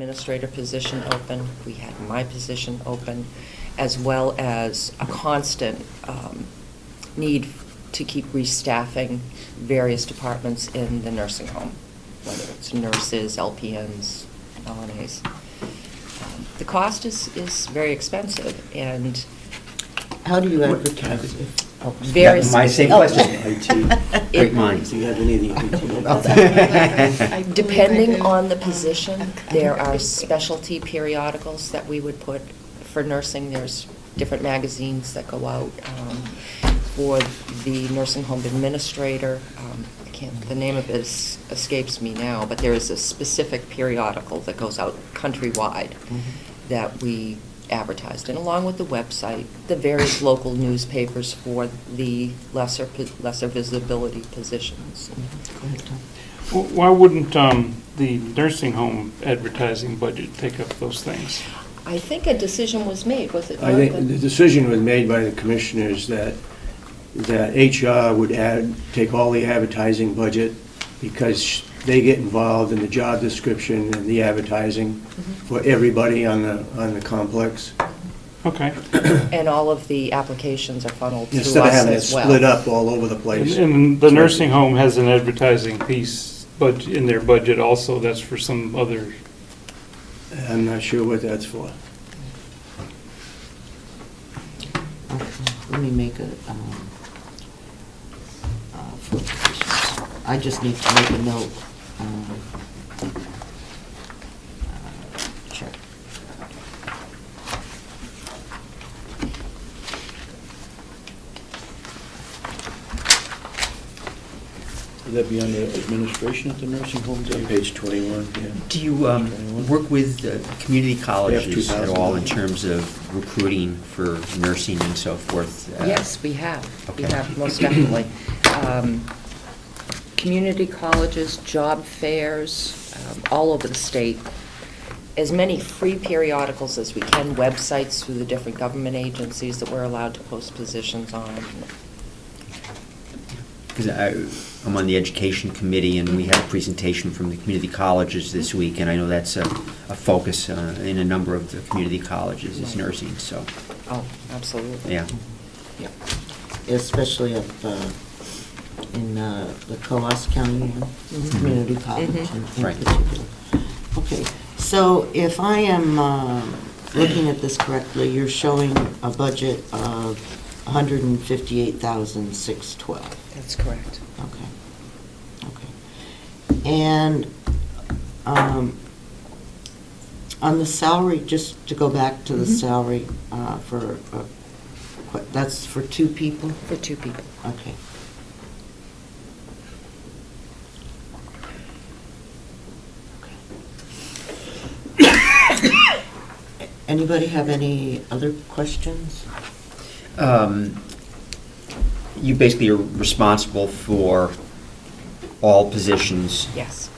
administrator position open. We had my position open, as well as a constant need to keep restaffing various departments in the nursing home, whether it's nurses, LPNs, LNAs. The cost is very expensive, and how do you advertise? various. My same question. IT. Great minds. Do you have any of the IT? Depending on the position, there are specialty periodicals that we would put for nursing. There's different magazines that go out. For the nursing home administrator, the name of it escapes me now, but there is a specific periodical that goes out countrywide that we advertised, and along with the website, the various local newspapers for the lesser visibility positions. Well, why wouldn't the nursing home advertising budget take up those things? I think a decision was made, was it not? I think the decision was made by the commissioners that HR would take all the advertising budget because they get involved in the job description and the advertising for everybody on the complex. Okay. And all of the applications are funneled through us as Instead well. of having it split up all over the place. And the nursing home has an advertising piece in their budget also. That's for some other. I'm not sure what that's for. Let me make a, for positions. I just need to make a note. Check. Would that be under administration at the nursing homes? On page 21, yeah. Do you work with community colleges at 2,000. all in terms of recruiting for nursing and so forth? Yes, we have. We Okay. have, most definitely. Community colleges, job fairs, all over the state. As many free periodicals as we can, websites through the different government agencies that we're allowed to post positions on. Because I'm on the education committee, and we had a presentation from the community colleges this week, and I know that's a focus in a number of the community colleges is nursing, so, Oh, absolutely. yeah. Yep. Especially up in the Ossipee County Community College in Right. particular. Okay, so if I am looking at this correctly, you're showing a budget of $158,612. That's correct. Okay. And on the salary, just to go back to the salary that's for two people? For two people. Okay. Anybody have any other questions? You basically are responsible for all positions Yes.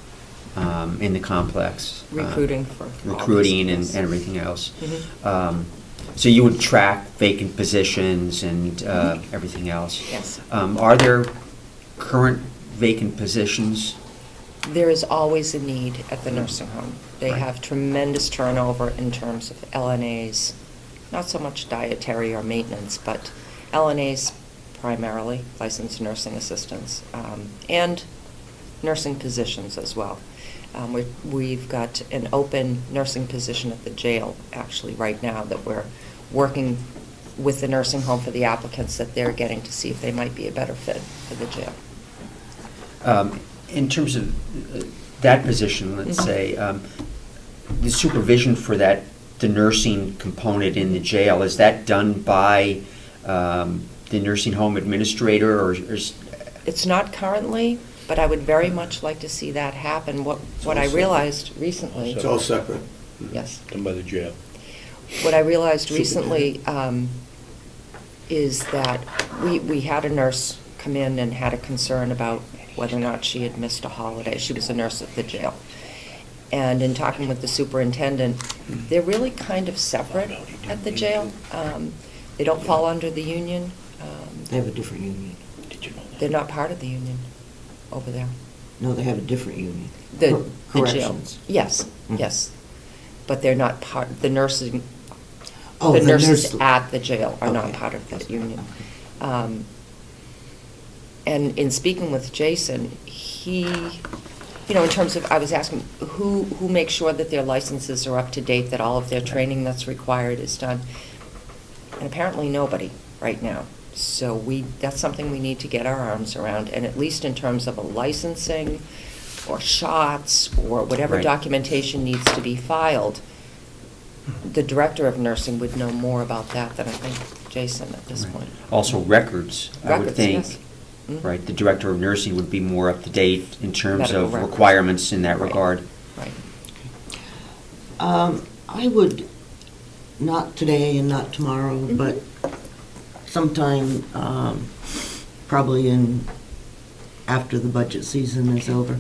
in the complex. Recruiting for all Recruiting and positions. everything else. Mhm. So you would track vacant positions and everything else? Yes. Are there current vacant positions? There is always a need at the nursing home. They Right. have tremendous turnover in terms of LNAs, not so much dietary or maintenance, but LNAs primarily, licensed nursing assistants, and nursing positions as well. We've got an open nursing position at the jail, actually, right now, that we're working with the nursing home for the applicants that they're getting to see if they might be a better fit for the jail. In terms of that position, let's say, the supervision for that, the nursing component in the jail, is that done by the nursing home administrator, or is? It's not currently, but I would very much like to see that happen. What I realized recently. It's all separate. Yes. Done by the jail. What I realized recently is that we had a nurse come in and had a concern about whether or not she had missed a holiday. She was a nurse at the jail. And in talking with the superintendent, they're really kind of separate at the jail. They don't fall under the union. They have a different union. Did you know that? They're not part of the union over there. No, they have a different union. The jail. Corrections. Yes, Mhm. yes. but they're not part, the nursing, Oh, the the nurses nurse- at the jail are not Okay. part of that union. And in speaking with Jason, he, you know, in terms of, I was asking, who makes sure that their licenses are up to date, that all of their training that's required is done? And apparently nobody right now. So that's something we need to get our arms around, and at least in terms of a licensing or shots or whatever Right. documentation needs to be filed, the director of nursing would know more about that than I think Jason at this Right. point. Also records, I would Records, think. yes. Mhm. Right, the director of nursing would be more up to date in terms Medical of records. requirements in that Right. regard. Right. I would, not today and not tomorrow, Mhm. but sometime, probably after the budget season is over,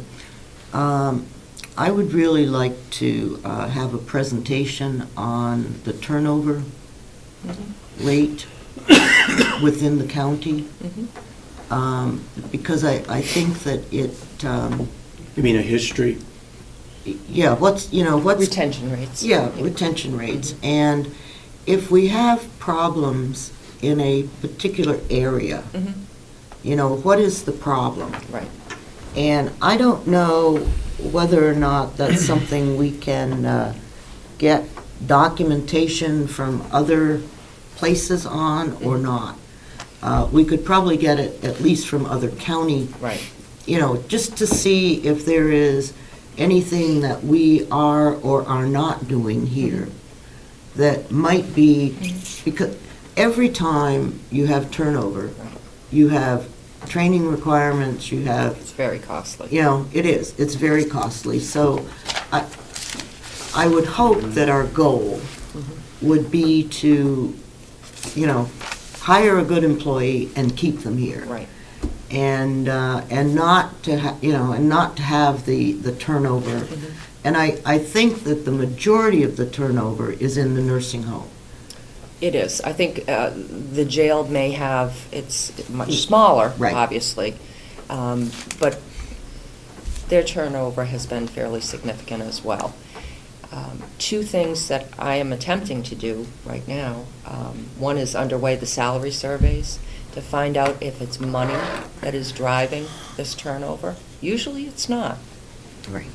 I would really like to have a presentation on the turnover Mhm. rate within the county, Mhm. because I think that it, You mean a history? yeah, what's. Retention rates. Yeah, retention rates. And if we have problems in a particular area, Mhm. what is the problem? Right. And I don't know whether or not that's something we can get documentation from other places on or not. We could probably get it at least from other county, Right. just to see if there is anything that we are or are not doing here that might be, because every time you have turnover, you have training requirements, you have, It's very costly. it is, it's very costly. So I would hope that our goal would be to, hire a good employee and keep them here. Right. And not to have the turnover. Mhm. And I think that the majority of the turnover is in the nursing home. It is. I think the jail may have, it's much smaller, Right. obviously, but their turnover has been fairly significant as well. Two things that I am attempting to do right now. One is underway the salary surveys to find out if it's money that is driving this turnover. Usually it's not. Right.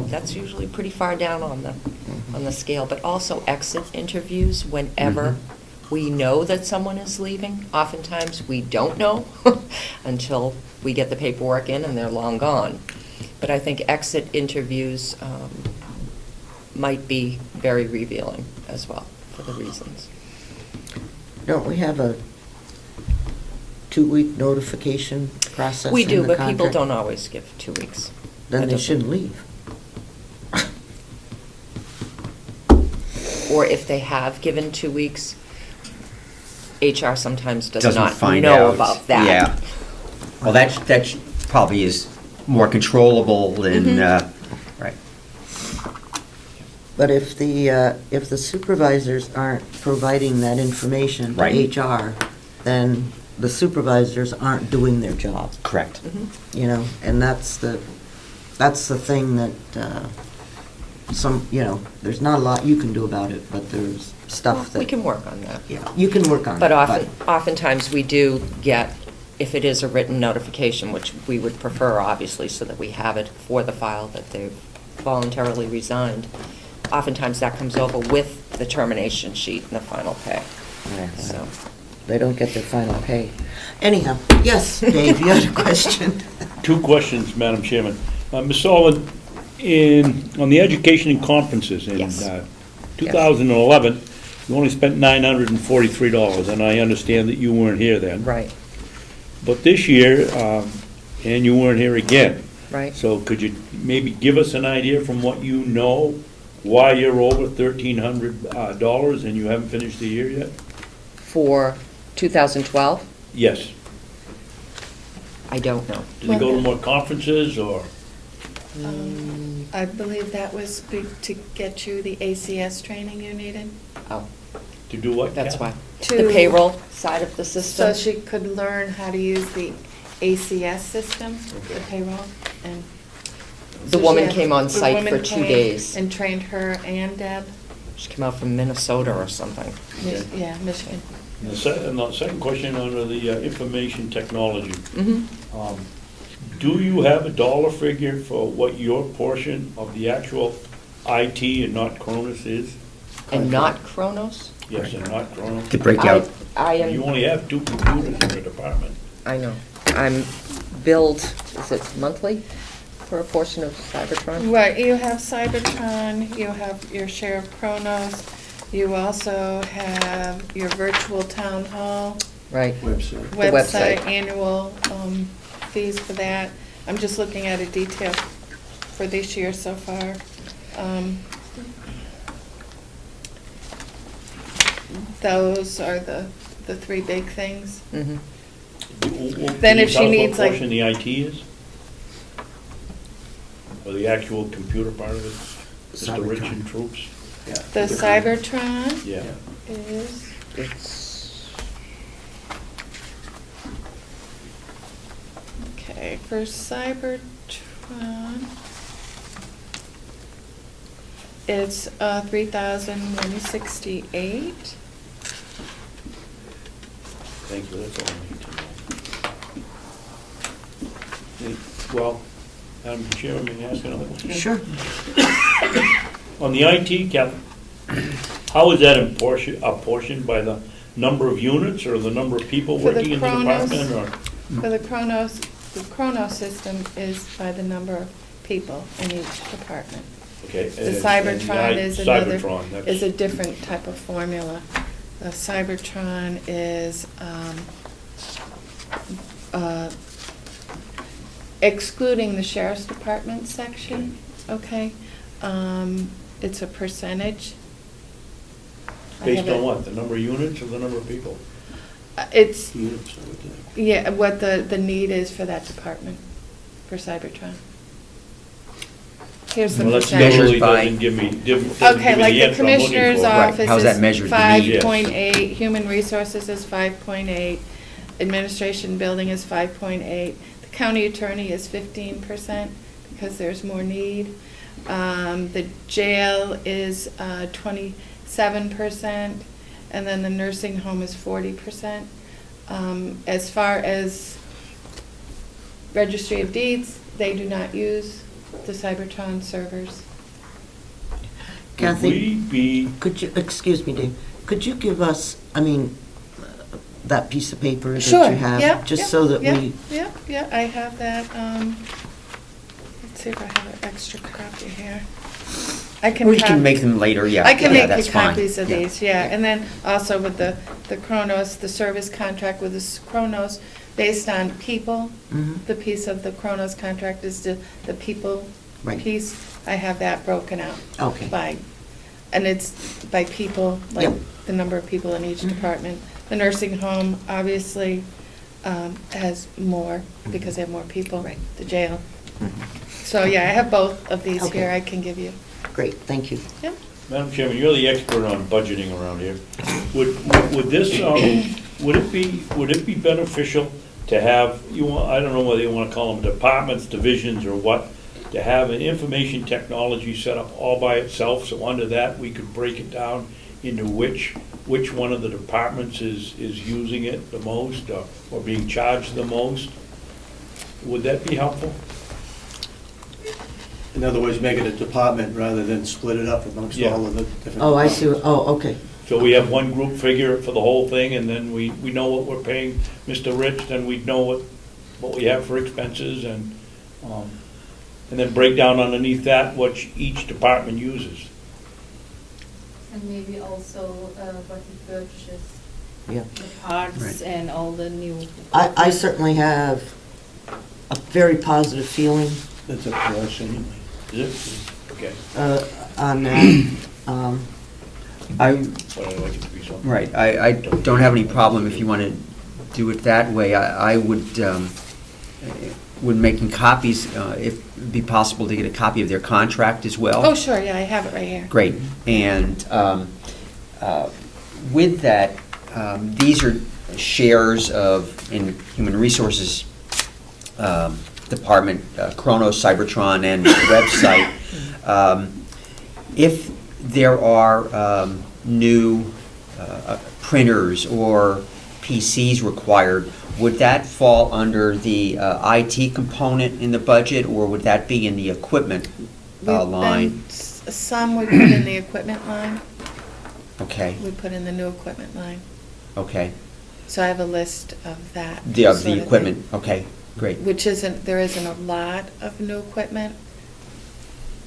That's usually pretty far down on the scale, but also exit interviews whenever we know that someone is leaving. Oftentimes, we don't know until we get the paperwork in and they're long gone. But I think exit interviews might be very revealing as well, for the reasons. Don't we have a 2-week notification process We in do, the but people contract? don't always give 2 weeks. Then That they doesn't- shouldn't leave. Or if they have given 2 weeks, HR sometimes does Doesn't not find know out. about that. Yeah. Well, that probably is more controllable than, Mhm. right. But if the supervisors aren't providing that information to Right. HR, then the supervisors aren't doing their job, Correct. Mhm. and that's the thing that there's not a lot you can do about it, but there's stuff that. We can work on that. Yeah, you can work on it. But oftentimes we do get, if it is a written notification, which we would prefer, obviously, so that we have it for the file that they've voluntarily resigned, oftentimes that comes over with the termination sheet and the final pay. Yeah. So, They don't get their final pay. Anyhow, yes, Dave, you had a question? 2 questions, Madam Chairman. Ms. Sullivan, on the education and conferences in Yes. 2011, you only spent $943, and I understand that you weren't here then. right, But this year, and you weren't here again. right. So could you maybe give us an idea from what you know, why you're over $1,300 and you haven't finished the year yet? For 2012, Yes. I don't know. Did you go to more conferences, or? I believe that was to get you the ACS training you needed. Oh, To do what? that's Kathy? why. The payroll side of the system? So she could learn how to use the ACS system, the payroll, and The woman came on site for 2 days. And trained her and Deb. She came out from Minnesota or something. Yeah, Michigan. And the second question under the information technology. Mm-hmm. Do you have a dollar figure for what your portion of the actual IT and not Cronus is? And not Kronos? Yes, and not Cronus. To break out, I You am, only have 2 computers in the department. I know. I'm billed, is it monthly, for a portion of Cybertron? Right, you have Cybertron, you have your share of Kronos, you also have your virtual town hall Right. Website. The website. website, annual fees for that. I'm just looking at a detail for this year so far. Those are the 3 big things. Mm-hmm. Then if she Can you needs, tell us like- what portion the IT is? Or the actual computer part of it? Mr. Rich and troops? Yeah. The Cybertron Yeah. is, It's, okay, for Cybertron, it's 3,168. Thank you, that's all I need to know. Well, Madam Chair, may I ask another question? Sure. On the IT, Kevin, how is that apportioned by the number of units or the number of people For the working in the Kronos. department? Or For the Kronos system is by the number of people in each department. Okay, The and Cybertron is another, Cybertron, that's- is a different type of formula. The Cybertron is excluding the sheriff's department section, okay? It's a percentage. I Based have on it- what, the number of units or the number of people? It's, Units, I would think. yeah, what the need is for that department, for Cybertron. Here's the Well, that percentage. measured usually by- doesn't give me Okay, the like the answer I'm looking commissioner's for. Right, office how's that is measured, the need? 5.8, human resources is 5.8, administration building is 5.8, the county attorney is 15% because there's more need. The jail is 27%, and then the nursing home is 40%. As far as registry of deeds, they do not use the Cybertron servers. Kathy? Would we be, Could you, excuse me, Dave, could you give us, that piece of paper that Sure, you have? yeah, Just yeah, so that yeah, we, Yeah, I have that, let's see if I have an extra copy here. I can we can have- make them later, yeah. I can Yeah, make that's you fine. copies of these, yeah, and then also with the Kronos, the service contract with the Kronos, based on people, Mhm. the piece of the Kronos contract is the people Right. piece, I have that broken out. Okay. And it's by people, like Yep. the number of people in each Mhm. department. The nursing home, obviously, has more, because they have more people. Right. The jail. Mhm. So, yeah, I have both of these Okay. here, I can give you. Great, thank you. Yeah. Madam Chairman, you're the expert on budgeting around here. Would this, would it be beneficial to have, I don't know whether you want to call them departments, divisions, or what, to have an information technology set up all by itself, so under that, we could break it down into which one of the departments is using it the most, or being charged the most? Would that be helpful? In other words, make it a department rather than split it up amongst Yeah. all of the different. Oh, I see, departments. okay. So we have one group figure for the whole thing, and then we know what we're paying Mr. Rich, then we know what we have for expenses, and then break down underneath that what each department uses. And maybe also what he purchases, Yeah. the parts Right. and all the new. I certainly have a very positive feeling That's up to us anyway. Is it? Okay, on that. I, but I'd like it to be something. right, I don't have any problem if you want to do it that way. I would making copies, if it'd be possible to get a copy of their contract as well. Oh, sure, yeah, I have it right here. Great. And with that, these are shares in human resources department, Kronos, Cybertron, and website. If there are new printers or PCs required, would that fall under the IT component in the budget, or would that be in the equipment line? Some we put in the equipment line. Okay, We put in the new equipment line. okay. So I have a list of that. The sort of equipment, thing. okay, great. Which there isn't a lot of new equipment.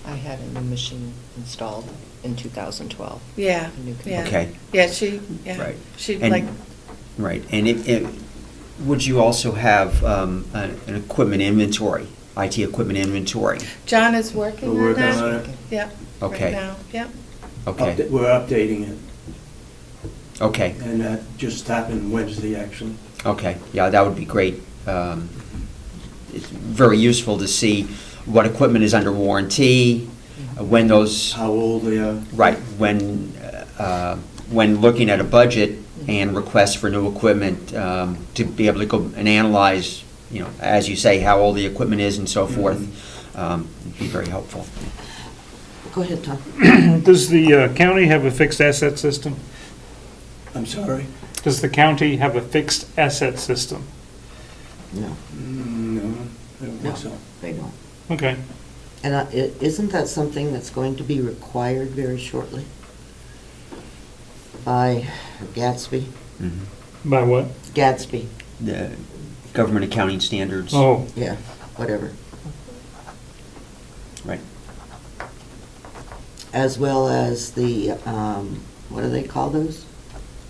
I had a new machine installed in 2012. Yeah, A new yeah. Okay. Yeah, Right. she'd And- like, Right, and would you also have an equipment inventory, IT equipment inventory? John is working We're on working that. on it. Yep, Okay. right now, yep. Okay, We're updating it, okay, and that just happened Wednesday, actually. okay, yeah, that would be great. It's very useful to see what equipment is under warranty, when those, How old they are. right, when looking at a budget and requests for new equipment, to be able to go and analyze, you know, as you say, how old the equipment is and so forth, would be very helpful. Go ahead, Tom. Does the county have a fixed asset system? I'm sorry? Does the county have a fixed asset system? No, No, I don't think so. they don't. Okay. And isn't that something that's going to be required very shortly by Gadsby? Mhm. By what? Gadsby, The government accounting standards. Oh, yeah, whatever. Right. As well as the, what do they call those?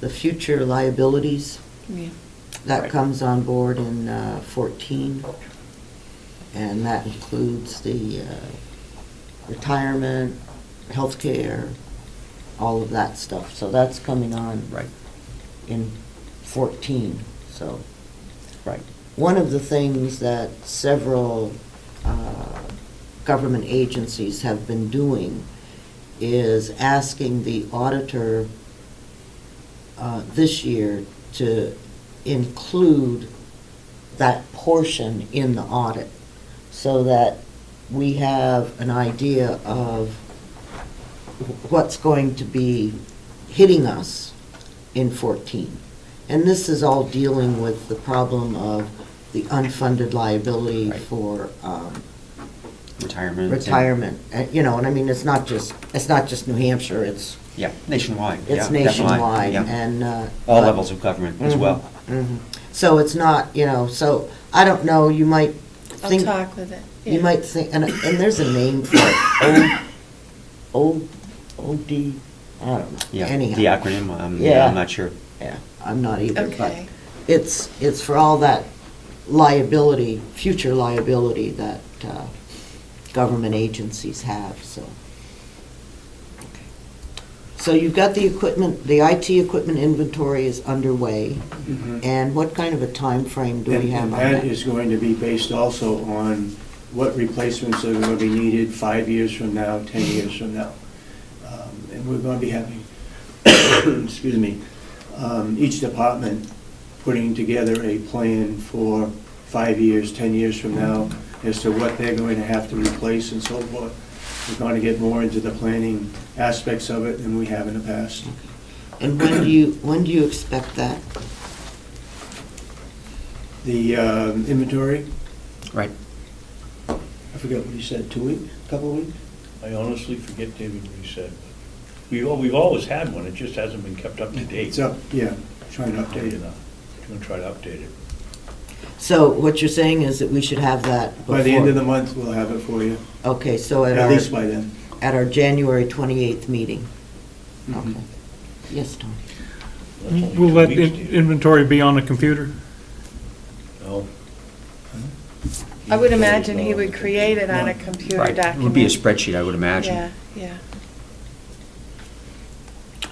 The future liabilities. Yeah. That Right. comes on board in 14, and that includes the retirement, healthcare, all of that stuff. So that's coming on Right, in 14, so. right. One of the things that several government agencies have been doing is asking the auditor this year to include that portion in the audit so that we have an idea of what's going to be hitting us in 14. And this is all dealing with the problem of the unfunded liability Right. for Retirement. retirement. You know, and I mean, it's not just New Hampshire, it's Yeah, nationwide. yeah, it's definitely, nationwide, yeah. and. All but- levels of government as well. Mhm. So it's not, you know, so, I don't know, you might I'll think. talk with it. You yeah. might think, and there's a name for it, OD, I don't know, Yeah, anyhow. the acronym, Yeah. I'm not sure. Yeah, I'm not either, but Okay. it's for all that liability, future liability that government agencies have, so. So you've got the equipment, the IT equipment inventory is underway, Mhm. and what kind of a time frame do we And have on that that? is going to be based also on what replacements are going to be needed 5 years from now, 10 years from now. And we're going to be having, excuse me, each department putting together a plan for 5 years, 10 years from now as to what they're going to have to replace and so forth. We're going to get more into the planning aspects of it than we have in the past. And when do you expect that? The inventory, Right. I forget what he said, 2 weeks, couple of weeks? I honestly forget, David, what he said. We've always had one, it just hasn't been kept up to date. It's up, yeah, trying to update it. I'm gonna try to update it. So what you're saying is that we should have that before? By the end of the month, we'll have it for you, Okay, so at least by then. at our January 28th meeting? Mhm. Okay. Yes, Tom? That's only will 2 that weeks, David. inventory be on the computer? No. I would imagine he would create it on a computer Right. document. It would be a spreadsheet, I would imagine. Yeah, yeah.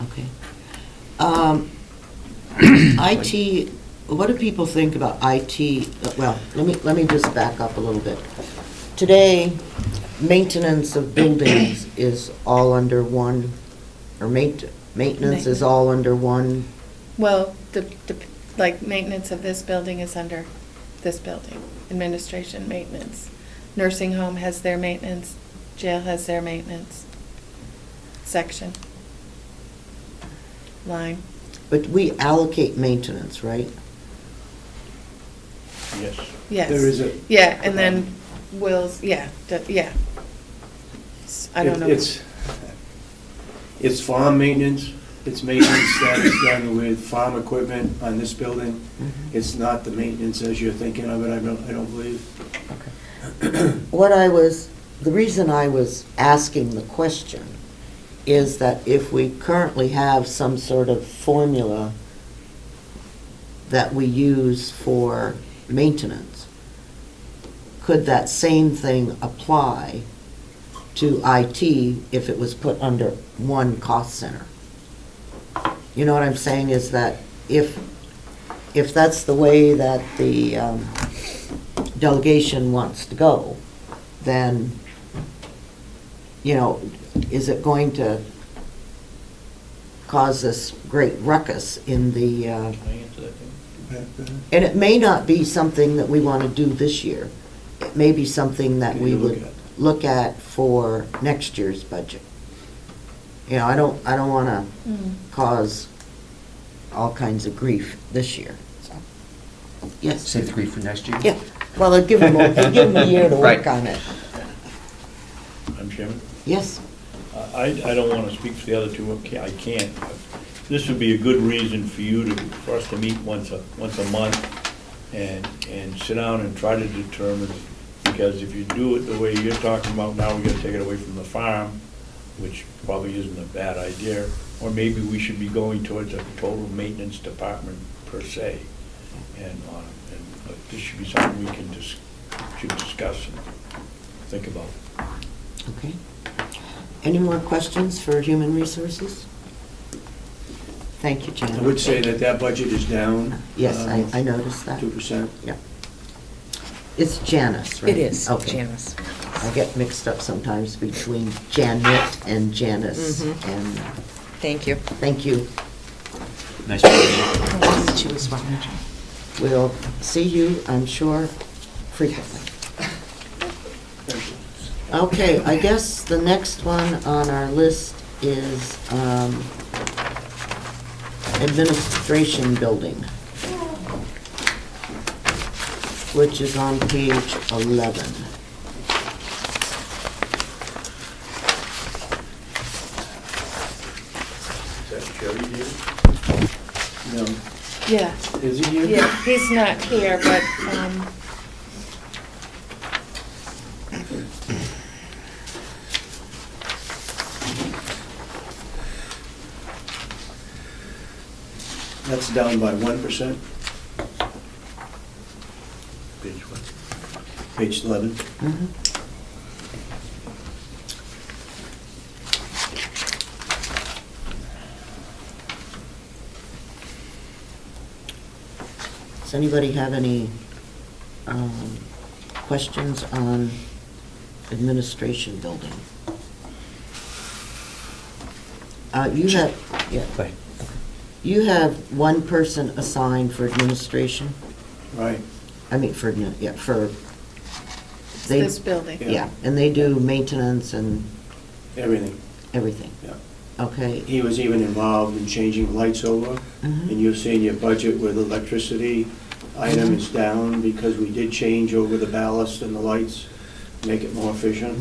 Okay. IT, what do people think about IT? Well, let me just back up a little bit. Today, maintenance of buildings is all under one, or maintenance is all under one. Well, like, maintenance of this building is under this building, administration, maintenance. Nursing home has their maintenance, jail has their maintenance section. Line. But we allocate maintenance, right? Yes. Yes. There is a. Yeah, and then Will's, yeah, yeah. I don't know. It's farm maintenance, it's maintenance that is done with farm equipment on this building. It's not the maintenance as you're thinking of it, I don't believe. The reason I was asking the question is that if we currently have some sort of formula that we use for maintenance, could that same thing apply to IT if it was put under one cost center? You know what I'm saying, is that if that's the way that the delegation wants to go, then, you know, is it going to cause this great ruckus in the, Can I answer that thing? and it may not be something that we want to do this year. It may be something that we would look at for next year's budget. You know, I don't want to cause all kinds of grief this year, so. Yes. Save the grief for next year? Yeah, well, it'll give them a year to work Right. on it. I'm Chairman. Yes, I don't want to speak for the other two, I can't. This would be a good reason for us to meet once a month and sit down and try to determine, because if you do it the way you're talking about, now we're gonna take it away from the farm, which probably isn't a bad idea, or maybe we should be going towards a total maintenance department per se. And this should be something we should discuss and think about. okay. Any more questions for Human Resources? Thank you, I Janet. would say that budget is down. Yes, I noticed that. 2%. Yeah. It's Janice, right? It is, Okay. Janice. I get mixed up sometimes between Janet and Janice, Mhm. and Thank you. thank you. Nice meeting you. Nice to meet you as well. We'll see you, I'm sure, frequently. Okay, I guess the next one on our list is administration building, which is on page 11. Is that Sherry here? No. Yeah, Is he here? yeah, he's not here, but, That's down by 1%. Page what? Page 11. Mhm. Does anybody have any questions on administration building? You have, yeah, Go ahead. you have one person assigned for administration? Right. I mean, for it's they, this building. yeah, and they do maintenance and Everything. everything, Yeah. okay? He was even involved in changing lights over. Mhm. And you'll see in your budget where the electricity item is down because we did change over the ballast and the lights, make it more efficient.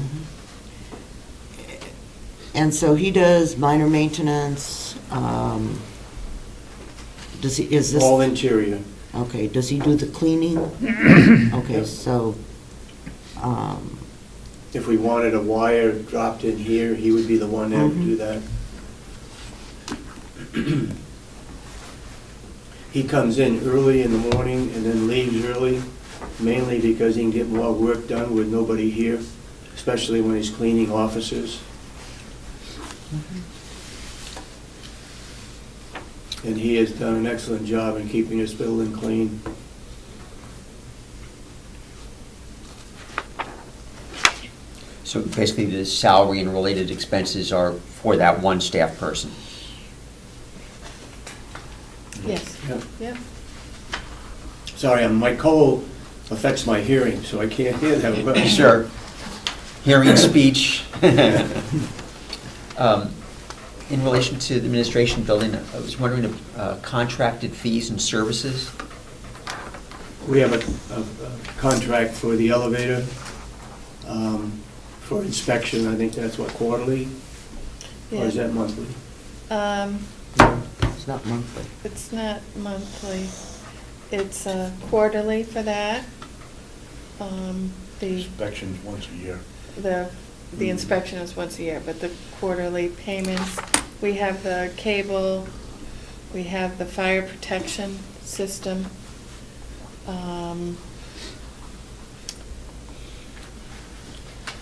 And so he does minor maintenance, does he, is this? All interior. Okay, does he do the cleaning? Okay, so, If we wanted a wire dropped in here, he would be the one that would do that. He comes in early in the morning and then leaves early, mainly because he can get more work done with nobody here, especially when he's cleaning offices. And he has done an excellent job in keeping this building clean. So basically, the salary and related expenses are for that one staff person. Yes, Yep. yep. Sorry, I'm Mike Cole. affects my hearing, so I can't hear that well. Sure. Hearing speech. In relation to the administration building, I was wondering if contracted fees and services. We have a contract for the elevator, for inspection. I think that's what, quarterly? Or is Yeah. that monthly? It's not monthly. It's not monthly. It's quarterly for that. The Inspections once a year. The inspection is once a year, but the quarterly payments, we have the cable, we have the fire protection system,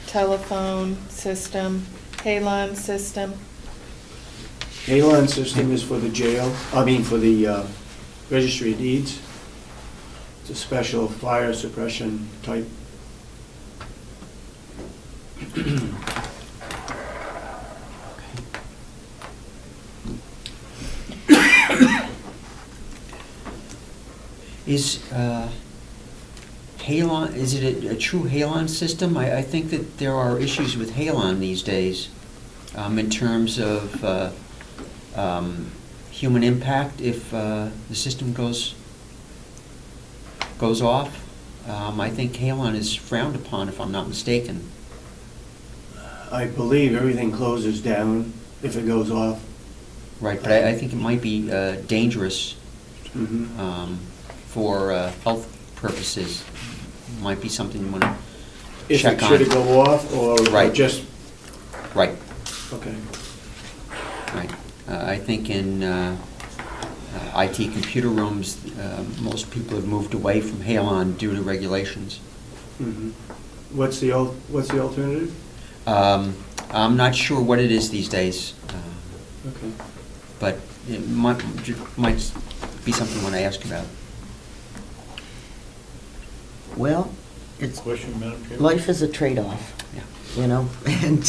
telephone system, Halon system. Halon system is for the jail, for the registry of deeds. It's a special fire suppression type. Is Halon, is it a true Halon system? I think that there are issues with Halon these days in terms of human impact if the system goes off. I think Halon is frowned upon, if I'm not mistaken. I believe everything closes down if it goes off. Right, but I think it might be dangerous Mhm. for health purposes. Might be something you want to If check it on. should go off or Right. just, Right, okay. right. I think in IT computer rooms, most people have moved away from Halon due to regulations. Mhm. What's the alternative? I'm not sure what it is these days, Okay. but it might be something I want to ask about. Well, it's, Question, Madam Chair? life is a trade-off, Yeah. you know, and,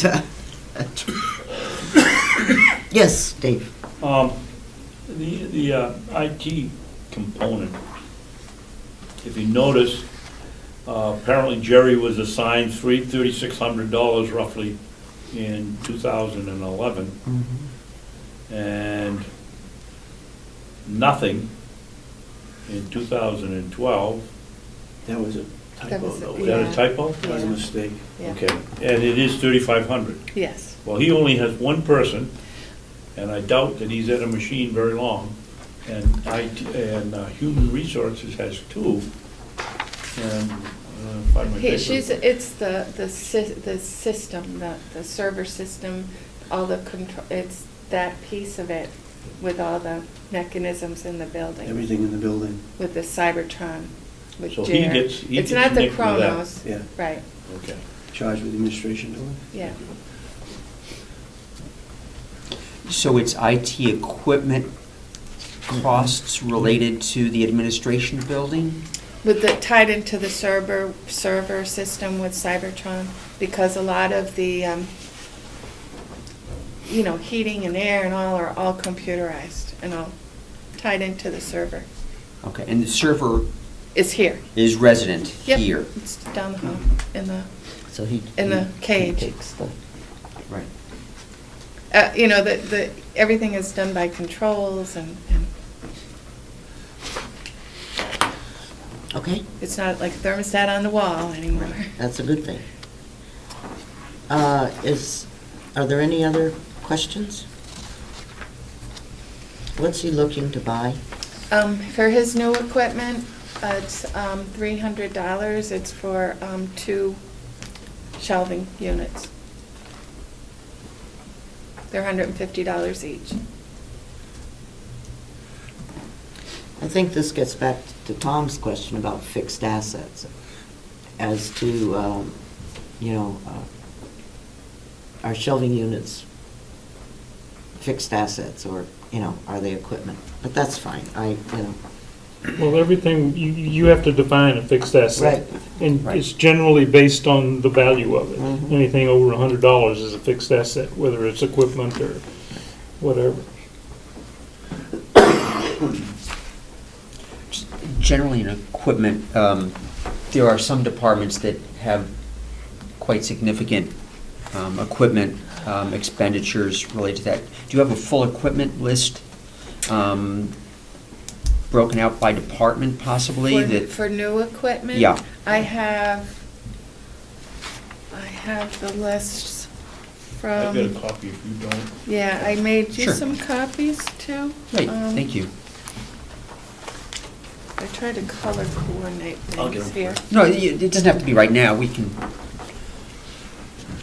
yes, Dave. The IT component, if you notice, apparently Jerry was assigned $3,600 roughly in 2011, and nothing in 2012. That was a That typo, was a- though. Was that a Yeah. typo? That was a Yeah. mistake. Yeah. Okay, and it is 3,500. Yes. Well, he only has one person, and I doubt that he's at a machine very long. And Human Resources has two. And if I might It's the system, the server system, all the control, it's that piece of it with all the mechanisms in the building. Everything in the building, With the Cybertron, with So he Jer. gets It's not the nicked with that. Chronos, yeah. right, Okay. Charged with administration building. yeah. So it's IT equipment costs related to the administration building? Tied into the server system with Cybertron, because a lot of the, heating and air and all are all computerized and all tied into the server. Okay, and the server It's here. is resident Yep, here? it's down the hall in the, So he. In the cage. He takes the, Right. everything is done by controls and okay, it's not like a thermostat on the wall anymore. that's a good thing. Are there any other questions? What's he looking to buy? For his new equipment, it's $300. It's for 2 shelving units. They're $150 each. I think this gets back to Tom's question about fixed assets, as to, are shelving units fixed assets, or, are they equipment? But that's fine, Well, everything, you have to define a fixed asset. Right. And Right. it's generally based on the value of it. Mhm. Anything over $100 is a fixed asset, whether it's equipment or whatever. Generally in equipment, there are some departments that have quite significant equipment expenditures related to that. Do you have a full equipment list broken out by department possibly? For new equipment? Yeah. I have the lists I've from, got a copy if you don't. yeah, I made you Sure. some copies too. Great, thank you. I tried to color coordinate I'll get things them here. No, it doesn't have to be right now, we can,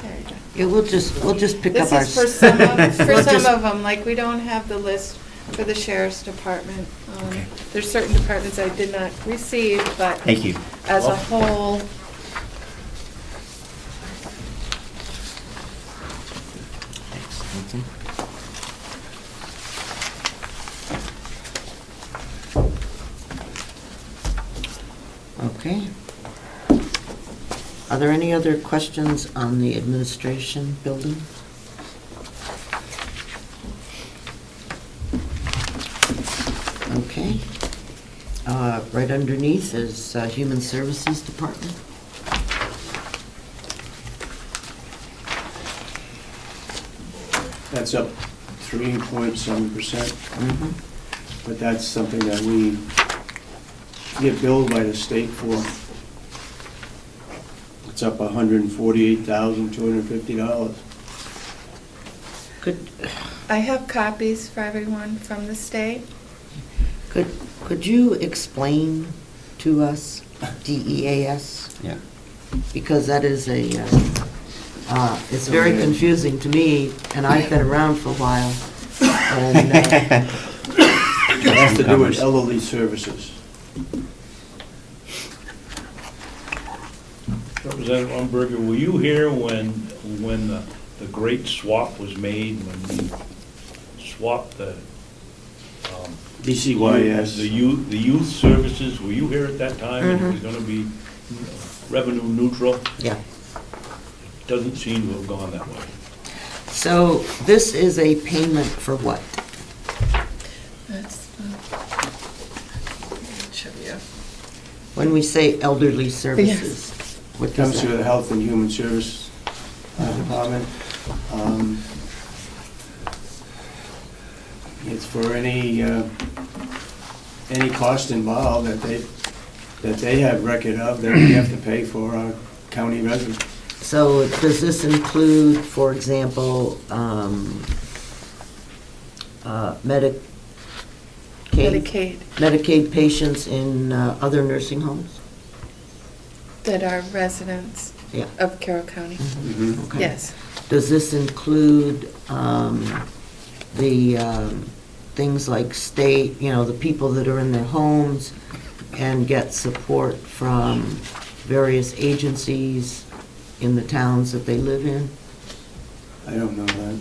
There you go. Yeah, we'll just pick up This our. is for some of, for We'll some just- of them, like, we don't have the list for the sheriff's department. Okay. There's certain departments I did not receive, but thank you. as a whole, Okay. Are there any other questions on the administration building? Okay. Right underneath is Human Services Department. That's up 3.7%, Mhm. but that's something that we get billed by the state for. It's up $148,250. Could I have copies for everyone from the state. Could you explain to us DEAS? Yeah. Because that is it's very confusing to me, and I've been around for a while. And, It has to do with elderly services. Representative Umberger, were you here when the great swap was made, when we swapped the DCYS. the youth services? Were you here at that time? And it was gonna be revenue neutral? yeah. Doesn't seem to have gone that way. So this is a payment for what? That's, show you. When we say elderly services, what It does comes through the that? Health and Human Service Department. It's for any cost involved that they have record of that we have to pay for our county residents. So does this include, for example, Medicaid, Medicaid patients in other nursing homes? that are residents Yeah. of Carroll County. Okay. Yes. Does this include the things like state, the people that are in their homes and get support from various agencies in the towns that they live in? I don't know that.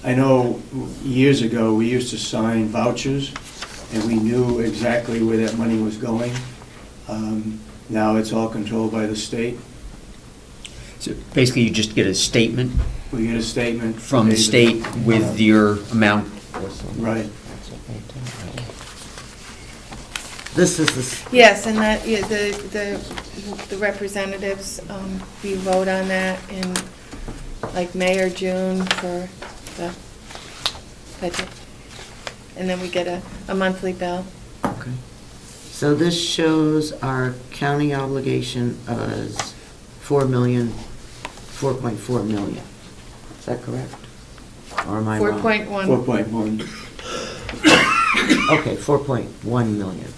I know years ago, we used to sign vouchers, and we knew exactly where that money was going. Now it's all controlled by the state. So basically, you just get a statement We get a statement. from the state with your amount. Right. This is the, Yes, and that, yeah, the representatives, we vote on that in like May or June for the budget. And then we get a monthly bill. okay. So this shows our county obligation as 4.4 million. Is that correct? Or am I wrong? 4.1. 4.1. Okay, 4.1 million.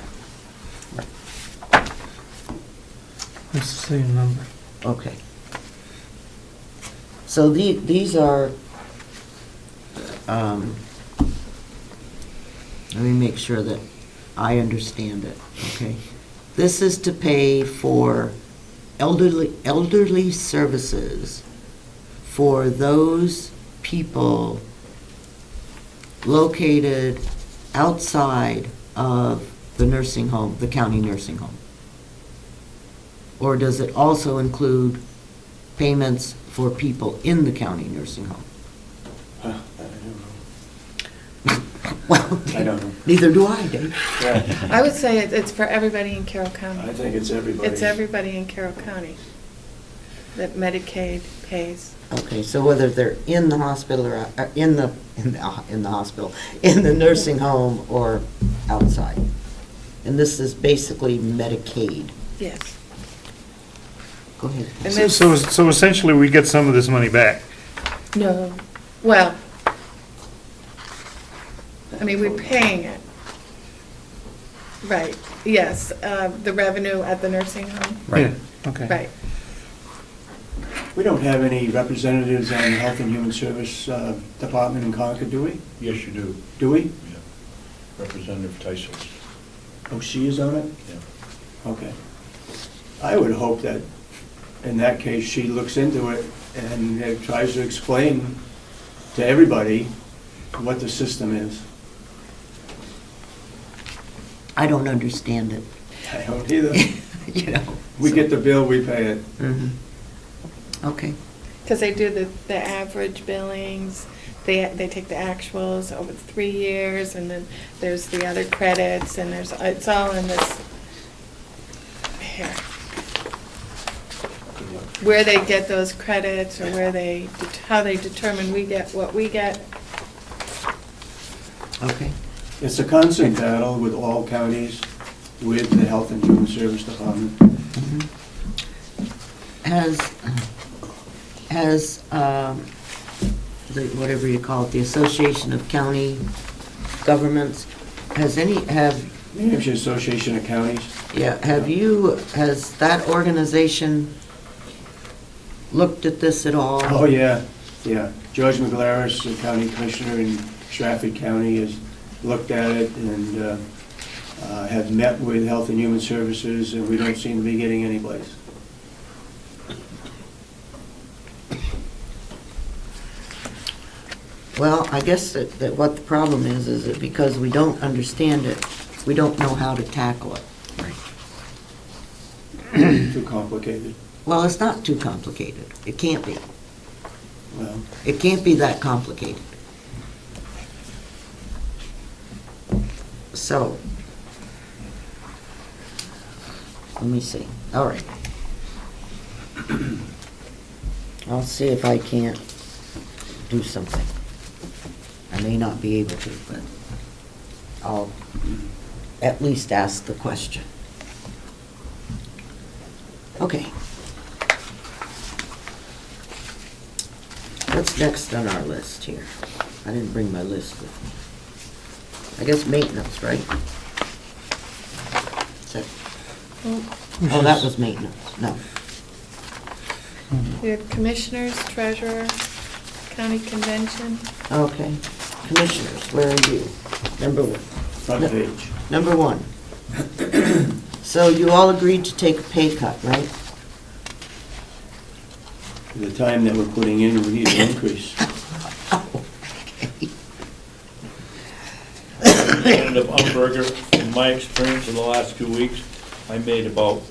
That's the same number. Okay. So these are, let me make sure that I understand it, okay? This is to pay for elderly services for those people located outside of the nursing home, the county nursing home? Or does it also include payments for people in the county nursing home? I don't know. Well, I don't know. neither do I, Dave. Yeah, I would say it's for everybody in Carroll I County. think it's everybody. It's everybody in Carroll County that Medicaid pays. Okay, so whether they're in the hospital or in the hospital, in the nursing home or outside. And this is basically Medicaid. Yes. Go ahead. And So essentially, we get some of this money back. No, well, I mean, we're paying it. Right, yes, the revenue at the nursing home, Right. Yeah, okay. right. We don't have any representatives on the Health and Human Service Department in Concord, do we? Yes, you do. Do we? Yeah. Representative Tyson. Oh, she is on it? Yeah. Okay. I would hope that, in that case, she looks into it and tries to explain to everybody what the system is. I don't understand it, I don't either. you know. We get the bill, we pay it. Mhm. Okay. Because they do the average billings, they take the actuals over 3 years, and then there's the other credits, and it's all in this, here. Where they get those credits, or how they determine we get what we get. Okay. It's a constant battle with all counties, with the Health and Human Service Department. Mhm. Has, whatever you call it, the Association of County Governments, have New Hampshire Association of Counties. has that organization looked at this at all? Oh, yeah, yeah. George McGlarus, the county commissioner in Stratford County, has looked at it and have met with Health and Human Services, and we don't seem to be getting any place. Well, I guess that what the problem is that because we don't understand it, we don't know how to tackle it. Too complicated. Well, it's not too complicated. It can't be. Well, It can't be that complicated. So, let me see. All right. I'll see if I can't do something. I may not be able to, but I'll at least ask the question. Okay. What's next on our list here? I didn't bring my list with me. I guess maintenance, right? Is that- Oh, that was maintenance, no. We have commissioners, treasurer, county convention. Okay. Commissioners, where are you? Number one. front page. Number one. So you all agreed to take a pay cut, right? The time that we're putting in, we need an increase. Okay. Representative Umberger, in my experience in the last 2 weeks, I made about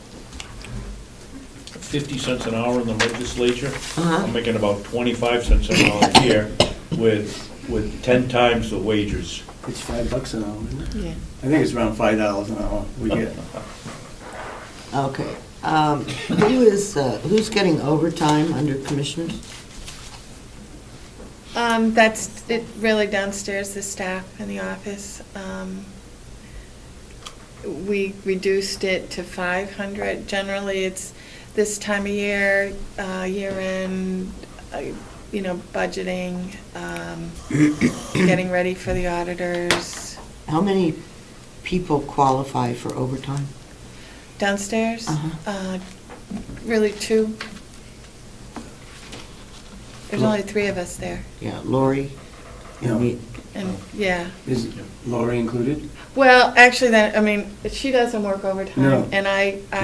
50 cents an hour in the legislature. Uh-huh. I'm making about 25 cents an hour here with 10 times the wages. It's $5 an hour, isn't it? Yeah. I think it's around $5 an hour we get. Okay. Who's getting overtime under commissioners? That's it, really downstairs, the staff in the office. We reduced it to 500. Generally, it's this time of year, year-end, budgeting, getting ready for the auditors. How many people qualify for overtime? Downstairs? Uh-huh. Really 2. There's Lo- only 3 of us there, Yeah, Lori No. and me. and, yeah. Is Lori included? Well, actually, she doesn't work overtime, No. and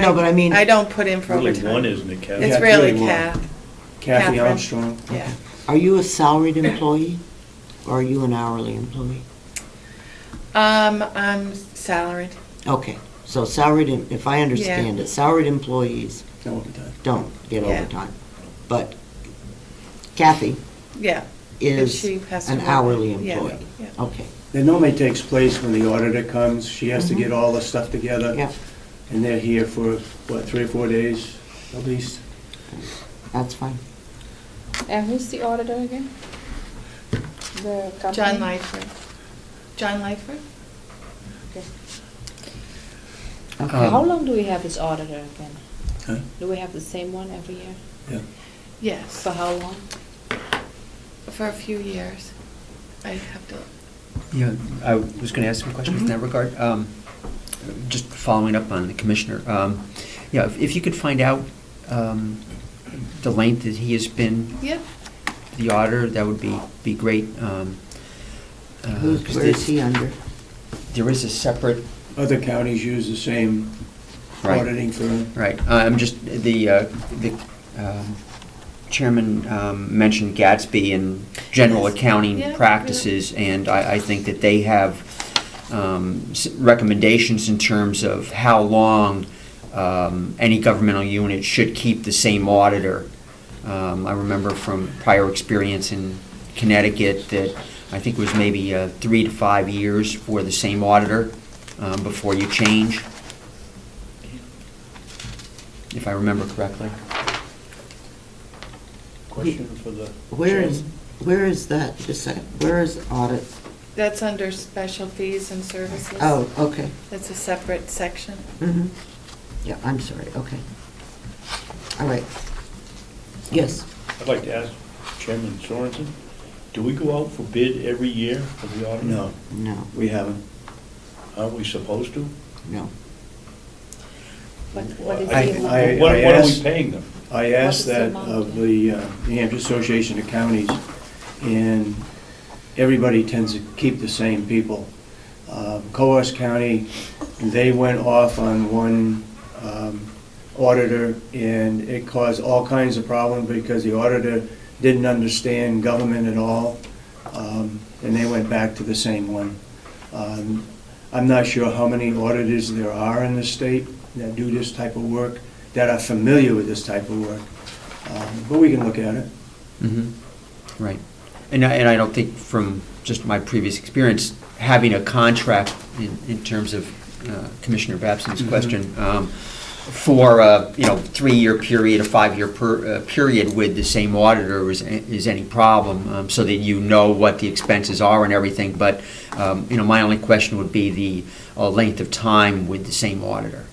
No, but I mean- I don't put in for Really overtime. one, isn't it, Kathy? It's Yeah, really really one. Kath, Kathy Catherine. Armstrong? yeah. Are you a salaried employee or are you an hourly employee? I'm salaried. Okay, so salaried, if I understand it, salaried employees No overtime. don't get Yeah. overtime. But Kathy Yeah, is she has to an work. hourly Yeah, employee? yeah. Okay, That normally takes place when the auditor comes. She has to get all the stuff together. yeah, And they're here for, what, 3 or 4 days at least? that's fine. And who's the auditor again? The company? John Lightford. John Lightford? Okay. Okay. How long do we have this auditor again? Huh? Do we have the same one every year? Yeah. Yes, For how long? for a few years. I have to, Yeah, I was going to ask some questions in that regard. Just following up on the commissioner. Yeah, if you could find out the length that he has been yeah, the auditor, that would be great. 'Cause Where is he under? There is a separate, Other counties use the same Right. auditing firm. right, I'm just, the chairman mentioned Gatsby and general Yes. accounting Yeah, practices, and I think that they have recommendations in terms of how long any governmental unit should keep the same auditor. I remember from prior experience in Connecticut that I think it was maybe 3 to 5 years for the same auditor before you change, if I remember correctly. Question for the. Where is that, just a second, where is audit? that's under special fees and services. Oh, okay. That's a separate section. Mm-hmm. Yeah, I'm sorry, okay. All right. Yes, I'd like to ask Chairman Sorensen, do we go out for bid every year for the audit? No, no, we haven't. Aren't we supposed to? no. What is I- the amount? I- What are we asked- paying them? I What asked is the that amount? of the New Hampshire Association of Counties, and everybody tends to keep the same people. Coas County, they went off on one auditor, and it caused all kinds of problems because the auditor didn't understand government at all, and they went back to the same one. I'm not sure how many auditors there are in the state that do this type of work, that are familiar with this type of work, but we can look at it. Right. And I don't think, from just my previous experience, having a contract in terms of Commissioner Babson's question, for a 3-year period, a 5-year period with the same auditor is any problem, so that you know what the expenses are and everything. But my only question would be the length of time with the same auditor.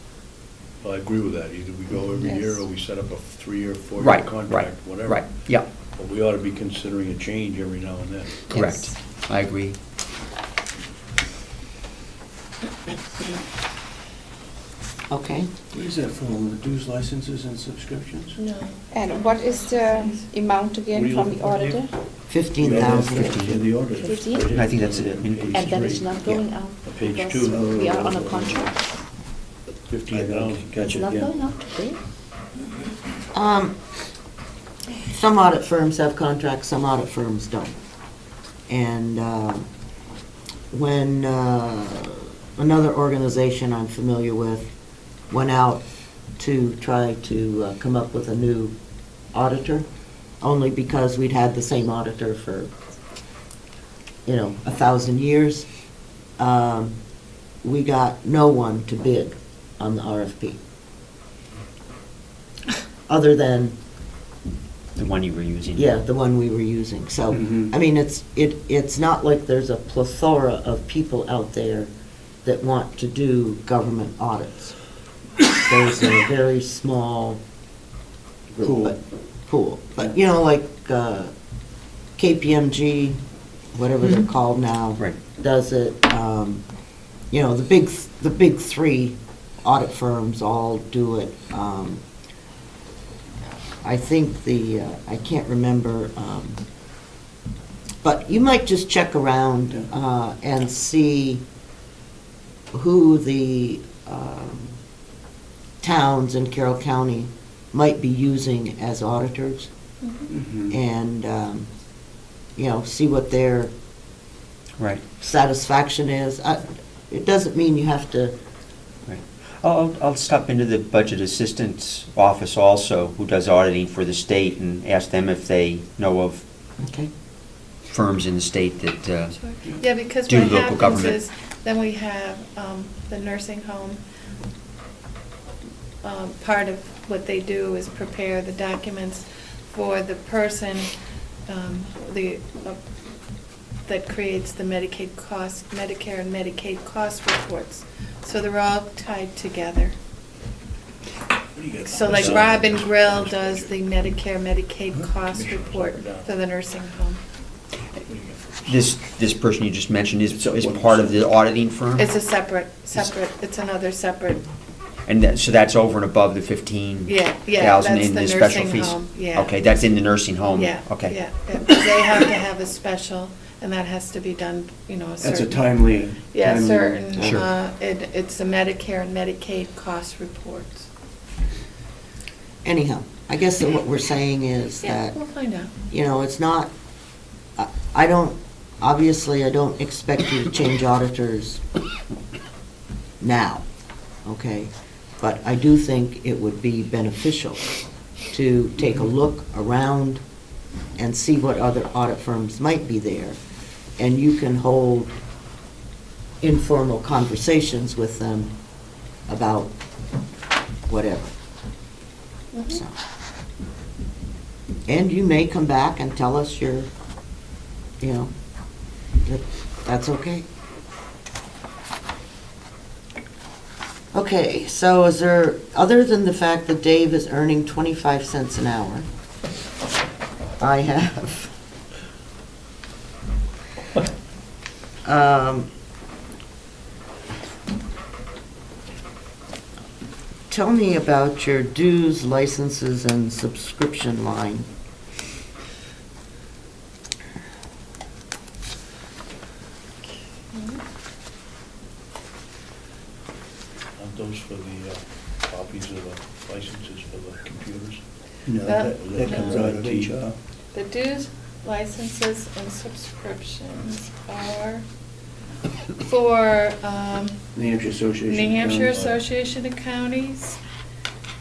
Well, I agree with that. Either we go every Yes. year or we set up a 3 or 4 year Right, contract, right, whatever. right. Yeah, But we ought to be considering a change every now and then. correct. I agree. Okay. What is that for, dues, licenses, and subscriptions? No. And what is the amount What are again you from looking the for here? auditor? 15,000. Yeah, the auditor. 15? I think that's an increase. And then it's not going out Page because 2. we are on a contract. 15,000. It's Gotcha, not yeah. going out today? Some audit firms have contracts, some audit firms don't. And when another organization I'm familiar with went out to try to come up with a new auditor, only because we'd had the same auditor for, 1,000 years, we got no one to bid on the RFP. Other than, The one you were using. yeah, the one we were using. So, Mhm. I mean, it's not like there's a plethora of people out there that want to do government audits. There's a very small group, pool. But, like KPMG, whatever they're called now. Right. Does it, the big 3 audit firms all do it. I think I can't remember, but you might just check around and see who the towns in Carroll County might be using as auditors, Mhm. and, see what their Right. satisfaction is. It doesn't mean you have to, Right. I'll stop into the budget assistance office also, who does auditing for the state, and ask them if they know of okay? firms in the state that, Sure. Yeah, because do what local happens government. is, then we have the nursing home. Part of what they do is prepare the documents for the person that creates the Medicare and Medicaid cost reports. So they're all tied together. So like Robin Grill does the Medicare, Medicaid cost report for the nursing home. this person you just mentioned is part of the auditing firm? It's a separate, it's another separate, And so that's over and above the 15,000 yeah, that's in the the special nursing fees? home, yeah. Okay, that's in the nursing home? Yeah, Okay. yeah, yeah. They have to have a special, and that has to be done, a That's a certain. timely. Yeah, timely- certain, Sure. it's the Medicare and Medicaid cost reports. Anyhow, I guess that what we're saying is Yeah, that, we'll find out. it's not, obviously, I don't expect you to change auditors now, okay? But I do think it would be beneficial to take a look around and see what other audit firms might be there. And you can hold informal conversations with them about whatever. So. And you may come back and tell us that's okay. Okay, so is there, other than the fact that Dave is earning 25 cents an hour, I have, tell me about your dues, licenses, and subscription line. Aren't those for the copies of the licenses for the computers? No, that comes out of HR. The dues, licenses, and subscriptions are for New Hampshire Association. New Hampshire of Towns. Association of Counties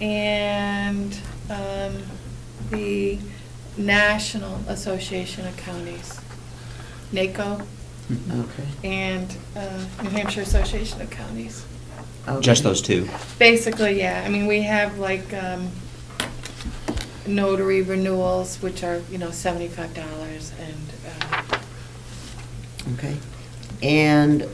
and the National Association of Counties, NACO, Okay. and New Hampshire Association of Counties. Okay. Just those two? Basically, yeah. I mean, we have like notary renewals, which are, $75, and Okay. And